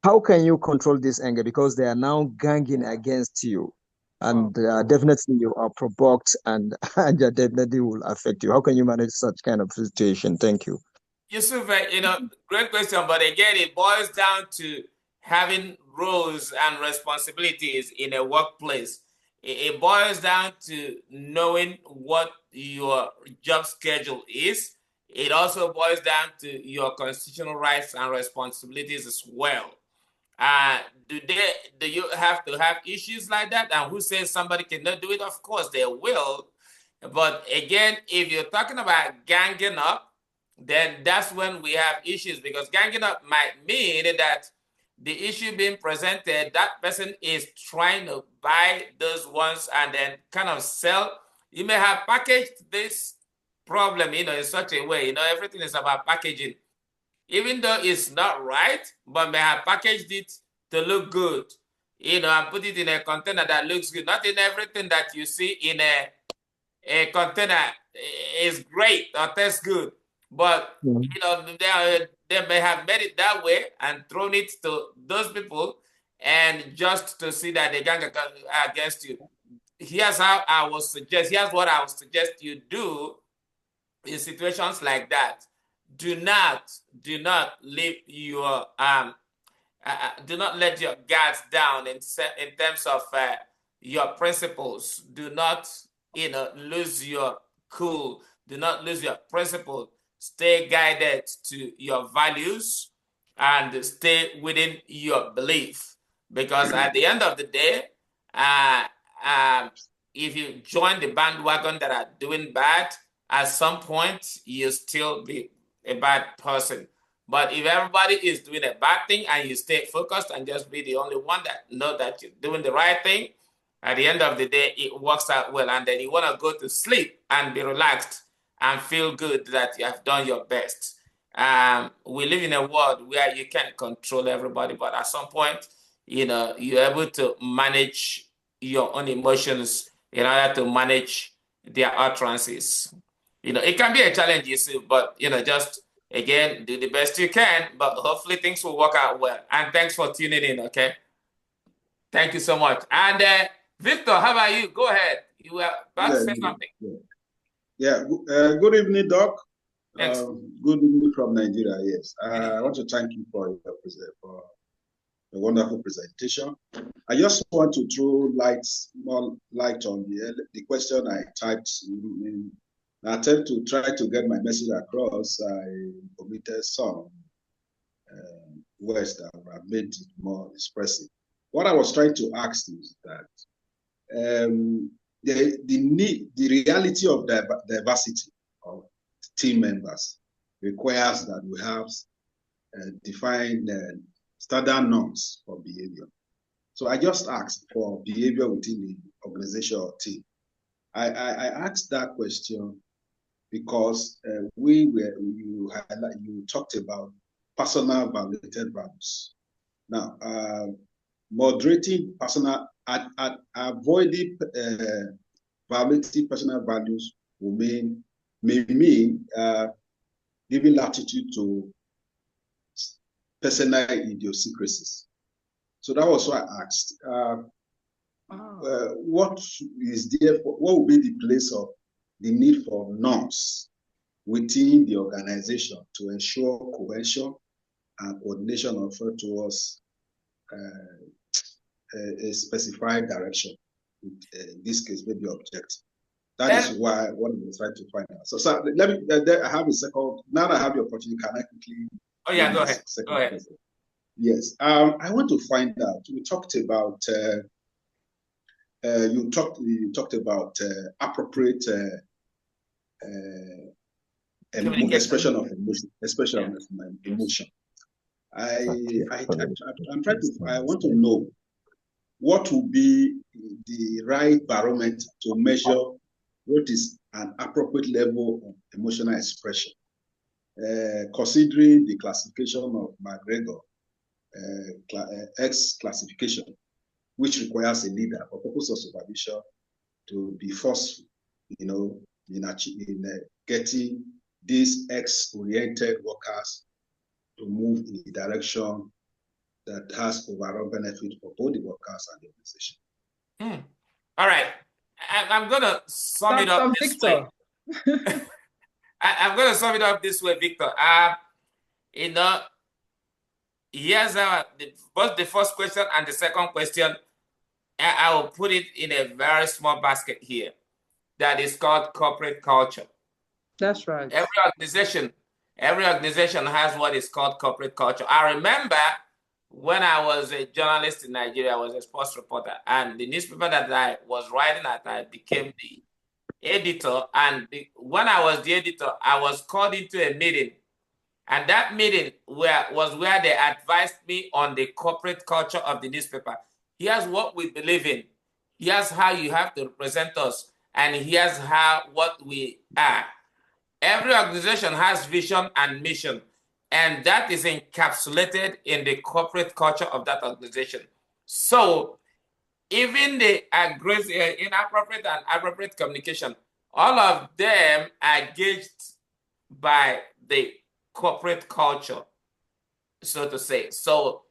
How can you control this anger? Because they are now ganging against you, and definitely you are provoked, and that definitely will affect you. How can you manage such kind of situation? Thank you. Yusuf, great question, but again, it boils down to having roles and responsibilities in a workplace. It boils down to knowing what your job schedule is. It also boils down to your constitutional rights and responsibilities as well. Do you have to have issues like that? And who says somebody cannot do it? Of course they will. But again, if you're talking about ganging up, then that's when we have issues, because ganging up might mean that the issue being presented, that person is trying to buy those ones and then kind of sell. You may have packaged this problem, in such a way, everything is about packaging. Even though it's not right, but may have packaged it to look good, and put it in a container that looks good. Not in everything that you see in a container is great or tastes good. But they may have made it that way and thrown it to those people, and just to see that they gang against you. Here's what I would suggest you do in situations like that. Do not leave your do not let your guards down in terms of your principles. Do not lose your cool. Do not lose your principle. Stay guided to your values and stay within your belief. Because at the end of the day, if you join the bandwagon that are doing bad, at some point you'll still be a bad person. But if everybody is doing a bad thing and you stay focused and just be the only one that know that you're doing the right thing, at the end of the day, it works out well. And then you want to go to sleep and be relaxed and feel good that you have done your best. We live in a world where you can't control everybody, but at some point, you're able to manage your own emotions in order to manage their utterances. It can be a challenge, you see, but, just, again, do the best you can, but hopefully things will work out well. And thanks for tuning in, okay? Thank you so much. And Victor, how about you? Go ahead. You were about to say something. Yeah. Good evening, Doc. Thanks. Good evening from Nigeria, yes. I want to thank you for a wonderful presentation. I just want to throw more light on the question I typed in an attempt to try to get my message across. I omitted some words that have made it more expressive. What I was trying to ask is that the reality of diversity of team members requires that we have defined standard norms for behavior. So I just asked for behavior within the organization or team. I asked that question because you talked about personal validated values. Now, moderating personal, avoiding violating personal values may mean giving latitude to personal idiosyncrasies. So that was why I asked, what will be the place of the need for norms within the organization to ensure cohesion and coordination of effort towards a specified direction, in this case, maybe objective. That is why what I'm trying to find out. So let me, I have a second, now that I have the opportunity, can I quickly? Oh yeah, go ahead. Go ahead. Question? Yes, I want to find out, we talked about, you talked about appropriate expression of emotion. I want to know what will be the right barometer to measure what is an appropriate level of emotional expression, considering the classification of McGregor X classification, which requires a leader for purpose of supervision to be forceful, in getting these X-oriented workers to move in the direction that has overall benefit for both the workers and the organization. All right. I'm going to sum it up this way. I'm going to sum it up this way, Victor. Here's both the first question and the second question. I will put it in a very small basket here that is called corporate culture. That's right. Every organization has what is called corporate culture. I remember when I was a journalist in Nigeria, I was a sports reporter, and the newspaper that I was writing at, I became the editor. And when I was the editor, I was called into a meeting. And that meeting was where they advised me on the corporate culture of the newspaper. Here's what we believe in. Here's how you have to represent us. And here's what we are. Every organization has vision and mission, and that is encapsulated in the corporate culture of that organization. So even the inappropriate and appropriate communication, all of them are gauged by the corporate culture, so to say. So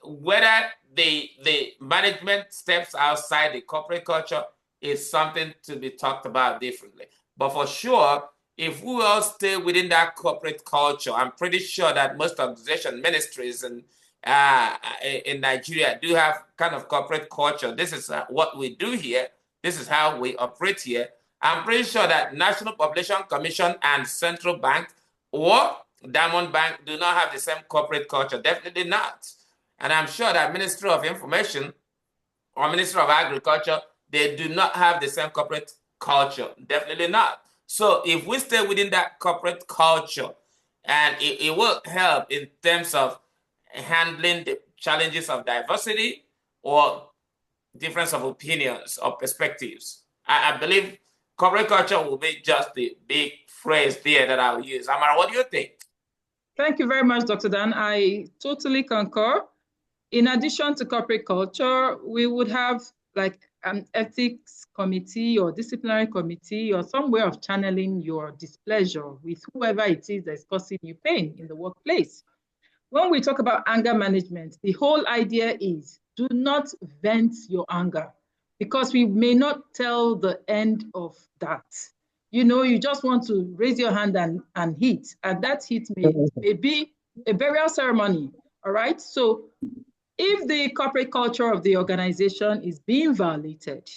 whether the management steps outside the corporate culture is something to be talked about differently. But for sure, if we all stay within that corporate culture, I'm pretty sure that most organization ministries in Nigeria do have kind of corporate culture. This is what we do here. This is how we operate here. I'm pretty sure that National Population Commission and Central Bank or Diamond Bank do not have the same corporate culture. Definitely not. And I'm sure that Ministry of Information or Ministry of Agriculture, they do not have the same corporate culture. Definitely not. So if we stay within that corporate culture, and it will help in terms of handling the challenges of diversity or difference of opinions or perspectives. I believe corporate culture will be just the big phrase there that I will use. Amara, what do you think? Thank you very much, Dr. Dan. I totally concur. In addition to corporate culture, we would have like an ethics committee or disciplinary committee or some way of channeling your displeasure with whoever it is that's causing you pain in the workplace. When we talk about anger management, the whole idea is do not vent your anger because we may not tell the end of that. You just want to raise your hand and hit, and that hit may be a burial ceremony All right. So if the corporate culture of the organization is being violated,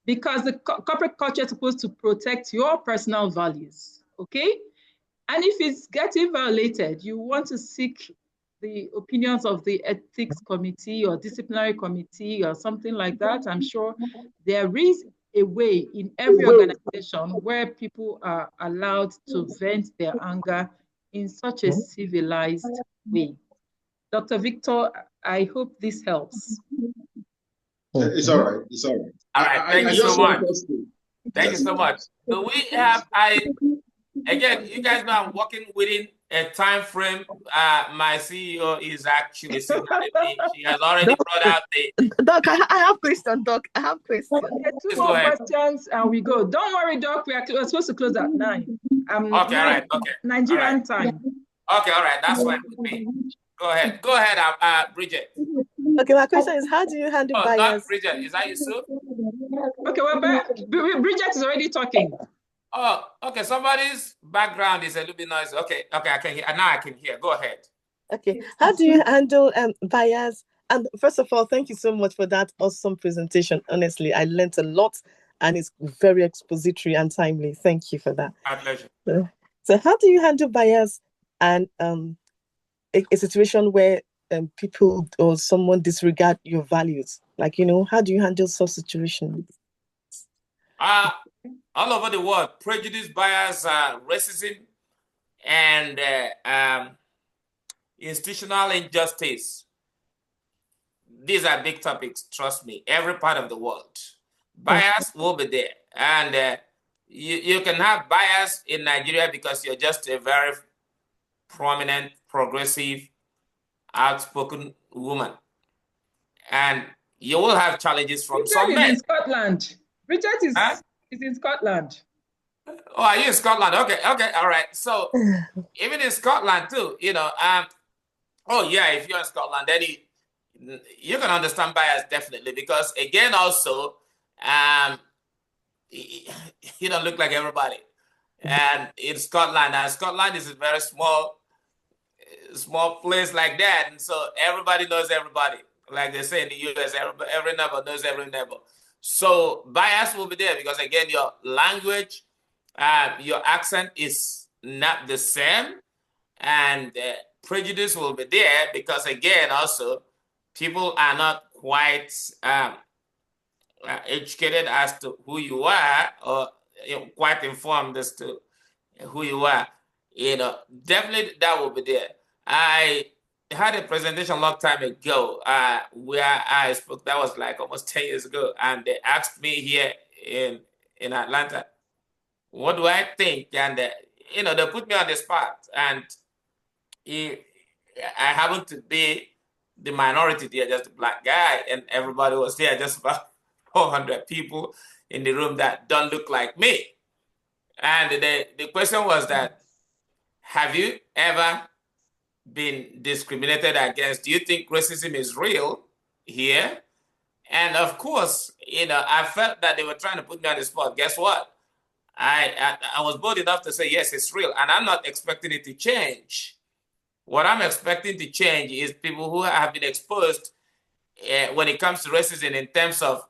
because the corporate culture is supposed to protect your personal values, okay? And if it's getting violated, you want to seek the opinions of the ethics committee or disciplinary committee or something like that. I'm sure there is a way in every organization where people are allowed to vent their anger in such a civilized way. Dr. Victor, I hope this helps. It's all right. It's all right. All right. Thank you so much. Thank you so much. So we have, again, you guys know I'm working within a time frame. My CEO is actually sitting at me. She has already brought out the... Doc, I have question, Doc. I have question. Okay, two more questions and we go. Don't worry, Doc. We're supposed to close at 9. Okay, all right. Okay. Nigerian time. Okay, all right. That's fine with me. Go ahead. Go ahead, Bridget. Okay, my question is, how do you handle bias? Not Bridget. Is that you, Sue? Okay, well, Bridget is already talking. Oh, okay. Somebody's background is a little bit noisy. Okay, I can hear. Now I can hear. Go ahead. Okay, how do you handle bias? And first of all, thank you so much for that awesome presentation. Honestly, I learned a lot, and it's very expository and timely. Thank you for that. My pleasure. So how do you handle bias and a situation where people or someone disregard your values? Like, how do you handle such situations? All over the world, prejudice, bias, racism, and institutional injustice. These are big topics, trust me, every part of the world. Bias will be there. And you can have bias in Nigeria because you're just a very prominent, progressive, outspoken woman. And you will have challenges from some men. In Scotland. Bridget is in Scotland. Oh, are you in Scotland? Okay, all right. So even in Scotland too, oh yeah, if you're in Scotland, then you can understand bias definitely, because again, also, you don't look like everybody. And in Scotland, Scotland is a very small place like that, and so everybody knows everybody. Like they say in the US, every neighbor knows every neighbor. So bias will be there because, again, your language, your accent is not the same, and prejudice will be there because, again, also, people are not quite educated as to who you are, or quite informed as to who you are. Definitely that will be there. I had a presentation a long time ago where I spoke. That was like almost 10 years ago, and they asked me here in Atlanta, what do I think? And they put me on the spot, and I happened to be the minority there, just a black guy, and everybody was there, just about 400 people in the room that don't look like me. And the question was that, have you ever been discriminated against? Do you think racism is real here? And of course, I felt that they were trying to put me on the spot. Guess what? I was bold enough to say, yes, it's real. And I'm not expecting it to change. What I'm expecting to change is people who have been exposed when it comes to racism in terms of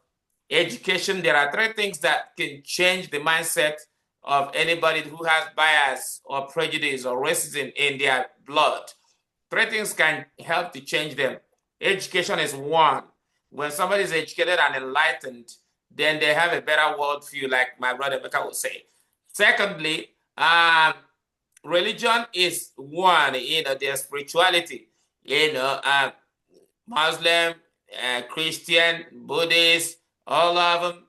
education. There are 3 things that can change the mindset of anybody who has bias or prejudice or racism in their blood. 3 things can help to change them. Education is one. When somebody is educated and enlightened, then they have a better worldview, like my brother Becca would say. Secondly, religion is one. Their spirituality. Muslim, Christian, Buddhist, all of them.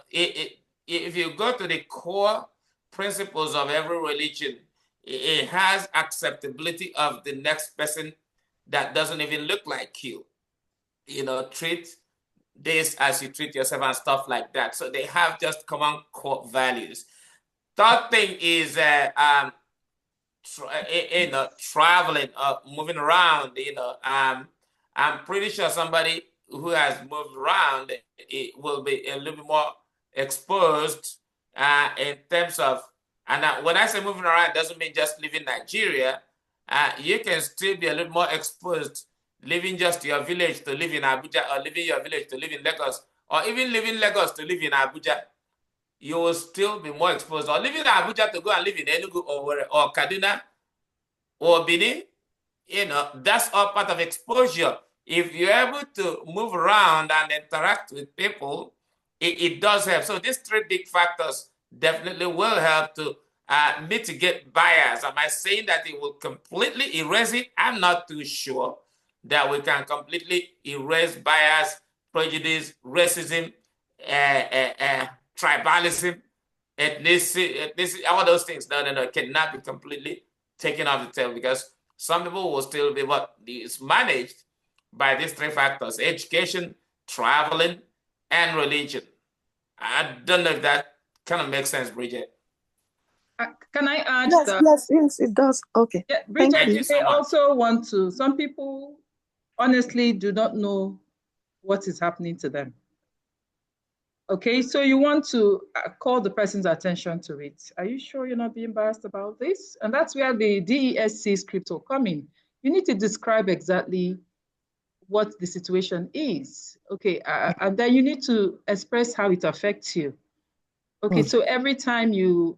If you go to the core principles of every religion, it has acceptability of the next person that doesn't even look like you. Treat this as you treat yourself and stuff like that. So they have just common core values. Third thing is traveling, moving around. I'm pretty sure somebody who has moved around, it will be a little bit more exposed in terms of, and when I say moving around, it doesn't mean just leaving Nigeria. you can still be a little more exposed leaving just your village to live in Abuja, or leaving your village to live in Lagos, or even leaving Lagos to live in Abuja. You will still be more exposed, or leaving Abuja to go and live in Enugu or Kaduna or Benin. You know, that's all part of exposure. If you're able to move around and interact with people, it does help. So these three big factors definitely will help to mitigate bias. Am I saying that it will completely erase it? I'm not too sure that we can completely erase bias, prejudice, racism, tribalism, ethnicity, all those things. No, it cannot be completely taken off the table, because some people will still be what is managed by these three factors: education, traveling, and religion. I don't know if that kind of makes sense, Bridget. Can I add that? Yes, it does. Okay. Yeah, Bridget, Thank you. they also want to, some people honestly do not know what is happening to them. Okay, so you want to call the person's attention to it. Are you sure you're not being biased about this? And that's where the DESC script will come in. You need to describe exactly what the situation is. Okay, and then you need to express how it affects you. Okay, so every time you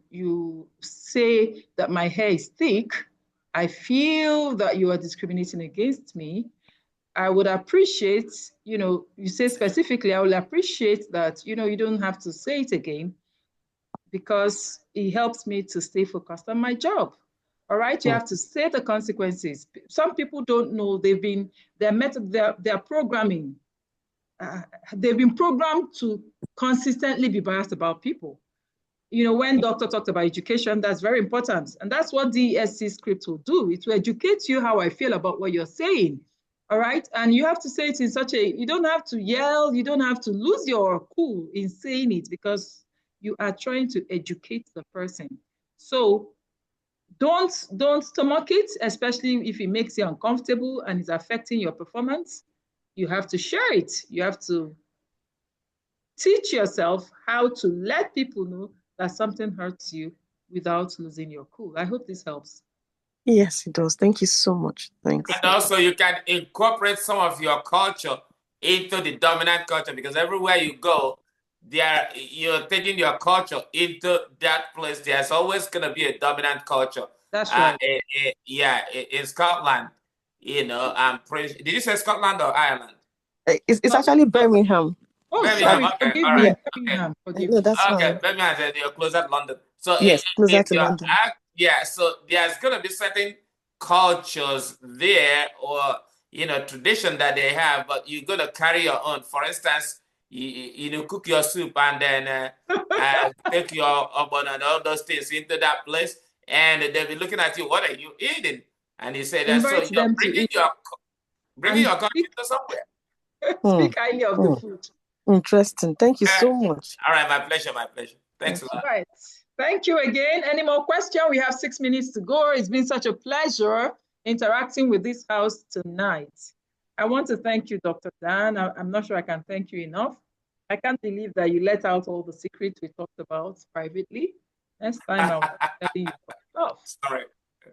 say that my hair is thick, I feel that you are discriminating against me. I would appreciate, you say specifically, I will appreciate that, you don't have to say it again, because it helps me to stay focused on my job. All right, you have to say the consequences. Some people don't know their programming. They've been programmed to consistently be biased about people. When doctor talked about education, that's very important. And that's what the DESC script will do. It will educate you how I feel about what you're saying. All right. And you have to say it in you don't have to yell. You don't have to lose your cool in saying it, because you are trying to educate the person. So don't stomach it, especially if it makes you uncomfortable and is affecting your performance. You have to share it. You have to teach yourself how to let people know that something hurts you without losing your cool. I hope this helps. Yes, it does. Thank you so much. Thanks. And also you can incorporate some of your culture into the dominant culture, because everywhere you go, you're taking your culture into that place. There's always going to be a dominant culture. That's right. In Scotland, I'm pretty. Did you say Scotland or Ireland? It's actually Birmingham. Oh, Birmingham. sorry. Okay, Forgive all me. right. Birmingham. Okay. No, that's fine. Birmingham, then you're closer to London. So yes, closer to London. So there's going to be certain cultures there, or tradition that they have, but you're going to carry your own. For instance, you cook your soup and then take your oven and all those things into that place, and they'll be looking at you. What are you eating? And you say that. Invite So you're them bringing your culture to somewhere. Speak highly of the food. Interesting. Thank you so much. All right, my pleasure. Thanks a lot. Right. Thank you again. Any more questions? We have 6 minutes to go. It's been such a pleasure interacting with this house tonight. I want to thank you, Dr. Dan. I'm not sure I can thank you enough. I can't believe that you let out all the secrets we talked about privately. Next time I'll be telling you stuff. Sorry.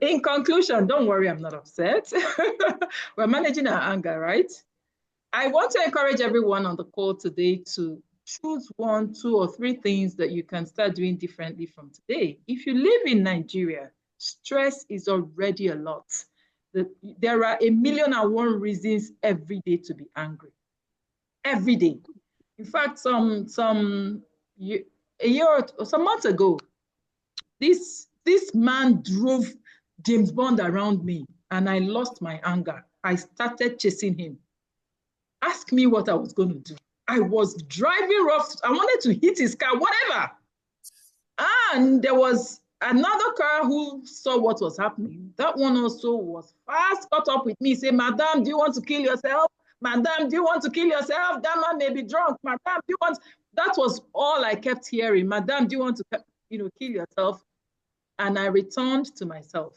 In conclusion, don't worry, I'm not upset. We're managing our anger, right? I want to encourage everyone on the call today to choose 1, 2, or 3 things that you can start doing differently from today. If you live in Nigeria, stress is already a lot. There are 1,000,001 reasons every day to be angry. Every day. In fact, some months ago, this man drove James Bond around me, and I lost my anger. I started chasing him. Ask me what I was going to do. I was driving rough. I wanted to hit his car, whatever. And there was another car who saw what was happening. That one also was fast, caught up with me, say, "Madam, do you want to kill yourself? Madam, do you want to kill yourself? That man may be drunk. Madam, do you want?" That was all I kept hearing. "Madam, do you want to kill yourself?" And I returned to myself.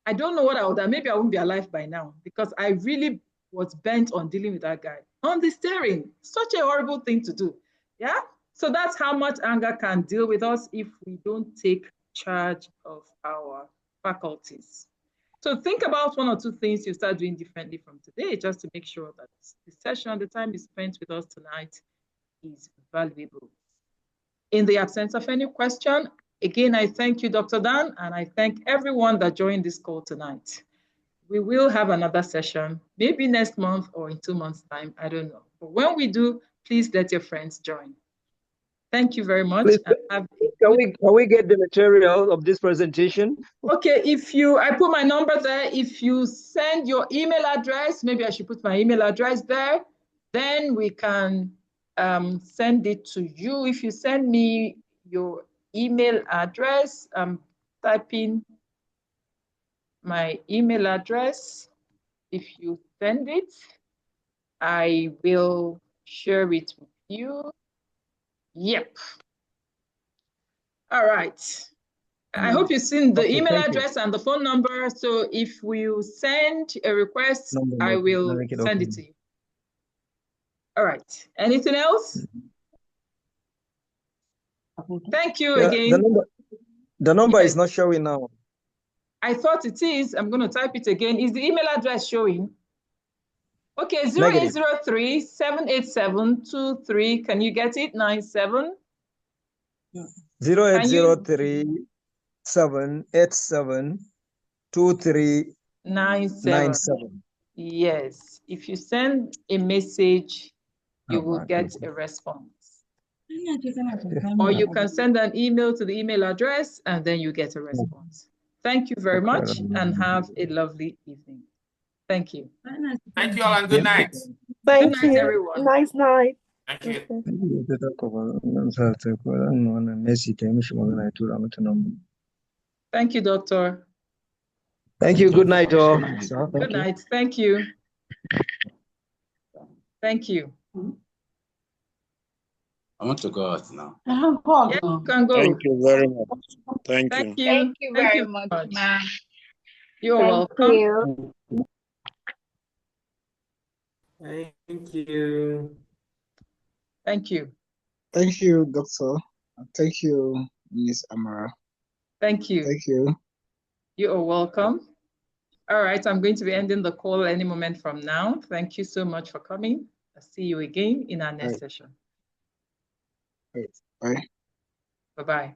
I don't know what I would have. Maybe I wouldn't be alive by now, because I really was bent on dealing with that guy on the steering. Such a horrible thing to do. Yeah. So that's how much anger can deal with us if we don't take charge of our faculties. So think about 1 or 2 things you start doing differently from today, just to make sure that the session, the time you spent with us tonight is valuable. In the absence of any question, again, I thank you, Dr. Dan, and I thank everyone that joined this call tonight. We will have another session, maybe next month or in 2 months' time, I don't know. But when we do, please let your friends join. Thank you very much. Please, can we get the material of this presentation? Okay, I put my number there. If you send your email address, maybe I should put my email address there, then we can send it to you. If you send me your email address, I'm typing my email address. If you send it, I will share it with you. Yep. All right. I hope you've seen the email address and the phone number. So if we send a request, I will send it to you. All right. Anything else? Thank you again. The number is not showing now. I thought it is. I'm going to type it again. Is the email address showing? Okay, 0803-787-23. Can you get it? 97. 0803-787-2397. Yes. If you send a message, you will get a response. Or you can send an email to the email address and then you get a response. Thank you very much and have a lovely evening. Thank you. Thank you all and good night. Thank Good night, you. everyone. Nice night. Thank you. Thank you, doctor. Thank you. Good night, all. Good night. Thank you. Thank you. I want to go out now. Yeah, you can go. Thank you very much. Thank you. Thank you. Thank you very much, ma'am. You're welcome. Thank you. Thank you. Thank you, Doctor. Thank you, Ms. Amara. Thank you. Thank you. You are welcome. All right, I'm going to be ending the call any moment from now. Thank you so much for coming. I'll see you again in our next session. Bye. Bye-bye.